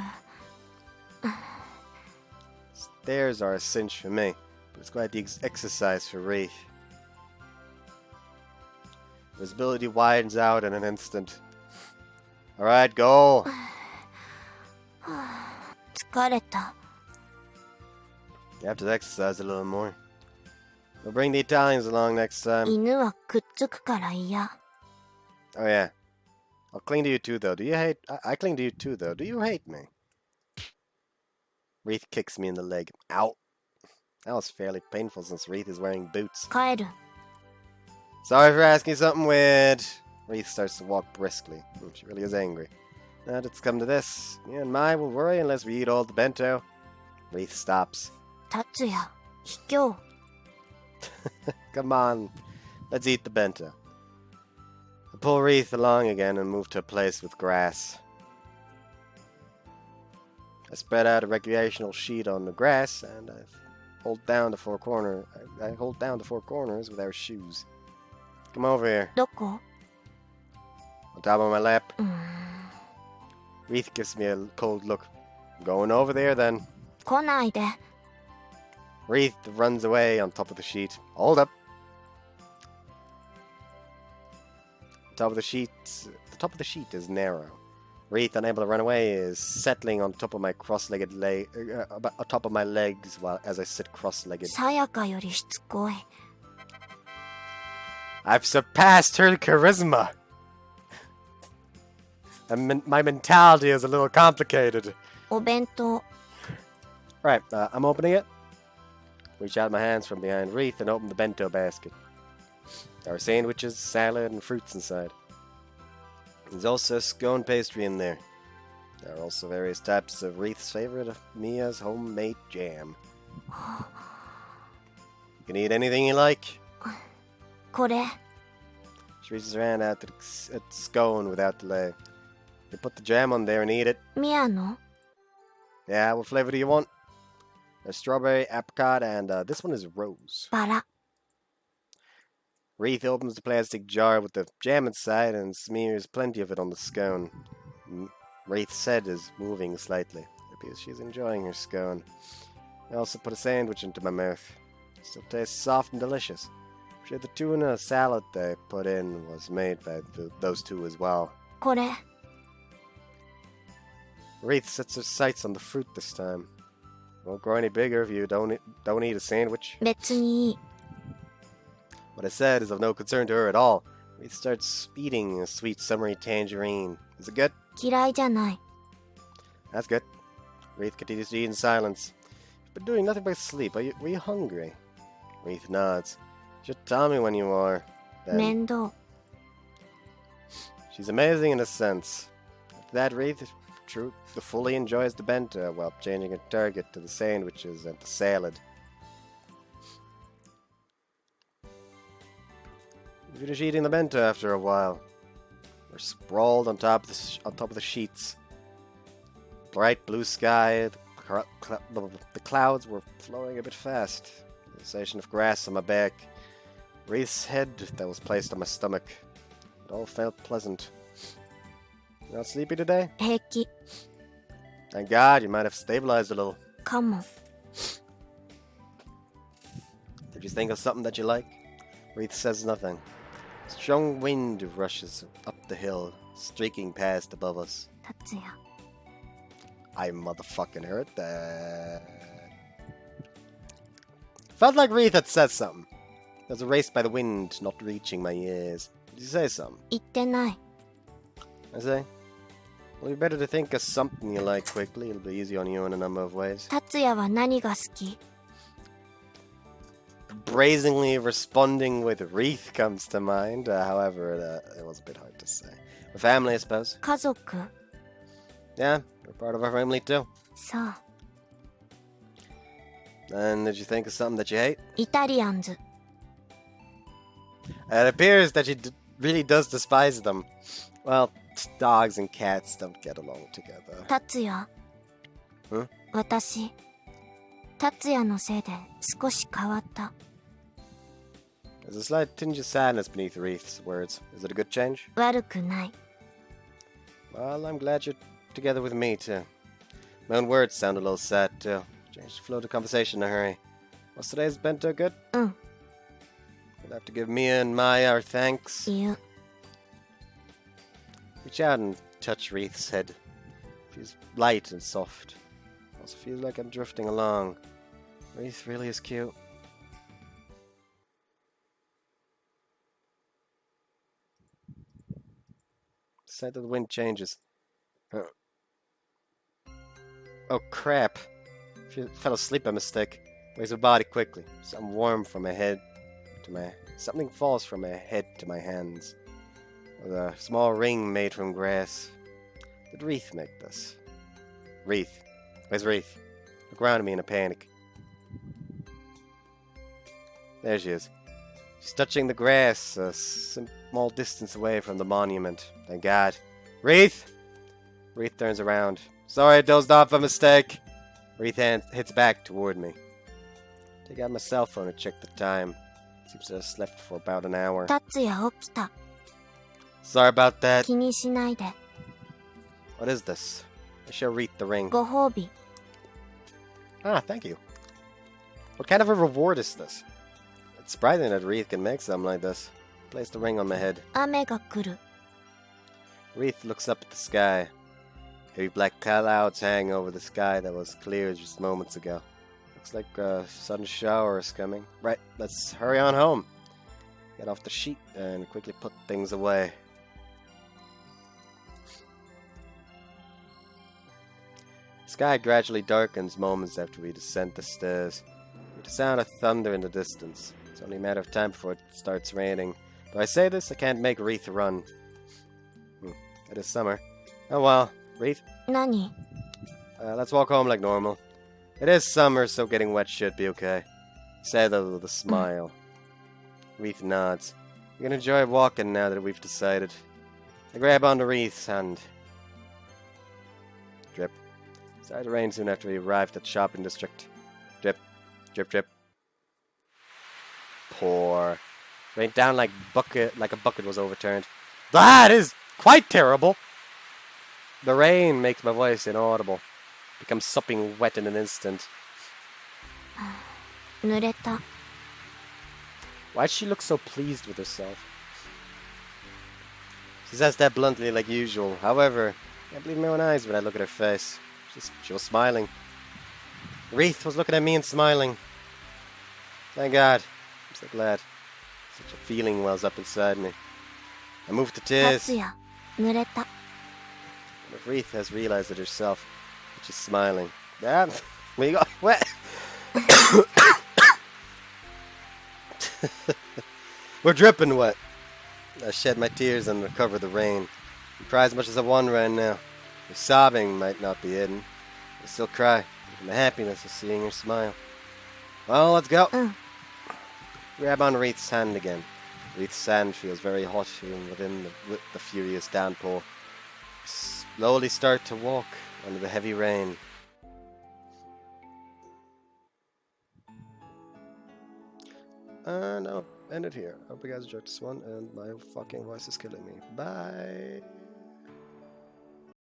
Stairs are a cinch for me, but it's quite the exercise for Wreath. Visibility widens out in an instant. Alright, go! 疲れた。 You have to exercise a little more. We'll bring the Italians along next time. 犬はくっつくから嫌。 Oh yeah. I'll cling to you too, though. Do you hate... I cling to you too, though. Do you hate me? Wreath kicks me in the leg. Ow. That was fairly painful since Wreath is wearing boots. 帰る。 Sorry for asking something weird. Wreath starts to walk briskly. She really is angry. Now it's come to this. You and Mai will worry unless we eat all the bento. Wreath stops. 達也、卑怯。 Come on. Let's eat the bento. I pull Wreath along again and move to a place with grass. I spread out a recreational sheet on the grass and I hold down the four corners with our shoes. Come over here. どこ？ On top of my lap. うーん。 Wreath gives me a cold look. I'm going over there then. 来ないで。 Wreath runs away on top of the sheet. Hold up. The top of the sheet is narrow. Wreath, unable to run away, is settling on top of my cross-legged on top of my legs as I sit cross-legged. さやかよりしつこい。 I've surpassed her charisma. My mentality is a little complicated. お弁当。 Right, I'm opening it. Reach out my hands from behind Wreath and open the bento basket. There are sandwiches, salad, and fruits inside. There's also scone pastry in there. There are also various types of Wreath's favorite, Mia's homemade jam. You can eat anything you like. これ。 She reaches her hand out to the scone without delay. You put the jam on there and eat it. ミアの？ Yeah, what flavor do you want? There's strawberry, apricot, and this one is rose. バラ。 Wreath opens the plastic jar with the jam inside and smears plenty of it on the scone. Wreath's head is moving slightly. It appears she's enjoying her scone. I also put a sandwich into my mouth. It still tastes soft and delicious. I'm sure the tuna salad they put in was made by those two as well. これ。 Wreath sets her sights on the fruit this time. Won't grow any bigger if you don't eat a sandwich. 別にいい。 What I said is of no concern to her at all. Wreath starts eating a sweet summery tangerine. Is it good? 嫌いじゃない。 That's good. Wreath continues to eat in silence. You've been doing nothing but sleep. Were you hungry? Wreath nods. You should tell me when you are. Then. 面倒。 She's amazing in a sense. After that, Wreath fully enjoys the bento while changing her target to the sandwiches and the salad. We finish eating the bento after a while. We're sprawled on top of the sheets. Bright blue sky. The clouds were flowing a bit fast. The sensation of grass on my back. Wreath's head that was placed on my stomach. It all felt pleasant. You not sleepy today? 平気。 Thank God, you might have stabilized a little. かも。 Did you think of something that you like? Wreath says nothing. Strong wind rushes up the hill, streaking past above us. 達也。 I motherfucking heard that. Felt like Wreath had said something. I was erased by the wind, not reaching my ears. Did you say something? 言ってない。 I say? Well, you better to think of something you like quickly. It'll be easy on you in a number of ways. 達也は何が好き？ Brazenly responding with Wreath comes to mind. However, it was a bit hard to say. The family, I suppose. 家族？ Yeah, you're part of our family too. そう。 And did you think of something that you hate? イタリアンズ。 It appears that she really does despise them. Well, dogs and cats don't get along together. 達也。ん？私。達也のせいで少し変わった。 There's a slight tinge of sadness beneath Wreath's words. Is it a good change? 悪くない。 Well, I'm glad you're together with me, too. My own words sound a little sad, too. Change the flow of the conversation in a hurry. Was today's bento good? うん。You'll have to give Mia and Maya our thanks. 言う。 Reach out and touch Wreath's head. Feels light and soft. Also feels like I'm drifting along. Wreath really is cute. The scent of the wind changes. Oh crap. Fell asleep by mistake. Raise my body quickly. Something warm from my head to my... Something falls from my head to my hands. With a small ring made from grass. Did Wreath make this? Wreath. Where's Wreath? Look around at me in a panic. There she is. She's touching the grass a small distance away from the monument. Thank God. Wreath! Wreath turns around. Sorry, I dozed off by mistake. Wreath hits back toward me. Take out my cell phone and check the time. Seems to have slept for about an hour. 達也起きた。 Sorry about that. 気にしないで。 What is this? I show Wreath the ring. ご褒美。 Ah, thank you. What kind of a reward is this? It's surprising that Wreath can make something like this. Place the ring on my head. 雨が来る。 Wreath looks up at the sky. Heavy black clouds hang over the sky that was clear just moments ago. Looks like a sudden shower is coming. Right, let's hurry on home. Get off the sheet and quickly put things away. The sky gradually darkens moments after we descend the stairs. With the sound of thunder in the distance. It's only a matter of time before it starts raining. Though I say this, I can't make Wreath run. It is summer. Oh well. Wreath? 何？ Let's walk home like normal. It is summer, so getting wet should be okay. Say that with a smile. Wreath nods. We can enjoy walking now that we've decided. I grab onto Wreath's hand. Drip. It started to rain soon after we arrived at the shopping district. Drip. Drip, drip. Pour. Rained down like a bucket was overturned. That is quite terrible! The rain makes my voice inaudible. Becomes sopping wet in an instant. 濡れた。 Why'd she look so pleased with herself? She says that bluntly like usual. However, I can't believe my own eyes when I look at her face. She was smiling. Wreath was looking at me and smiling. Thank God. I'm so glad. Such a feeling wells up inside me. I moved to 達 tears. 也、濡れた。 But Wreath has realized it herself. She's smiling. Yeah, we got wet. We're dripping wet. I shed my tears and recover the rain. I cry as much as I want right now. The sobbing might not be hidden. I still cry. The happiness of seeing her smile. Well, let's go. Grab on Wreath's hand again. Wreath's hand feels very hot within the furious downpour. Slowly start to walk under the heavy rain. No, end it here. I hope you guys enjoyed this one, and my fucking voice is killing me. Bye!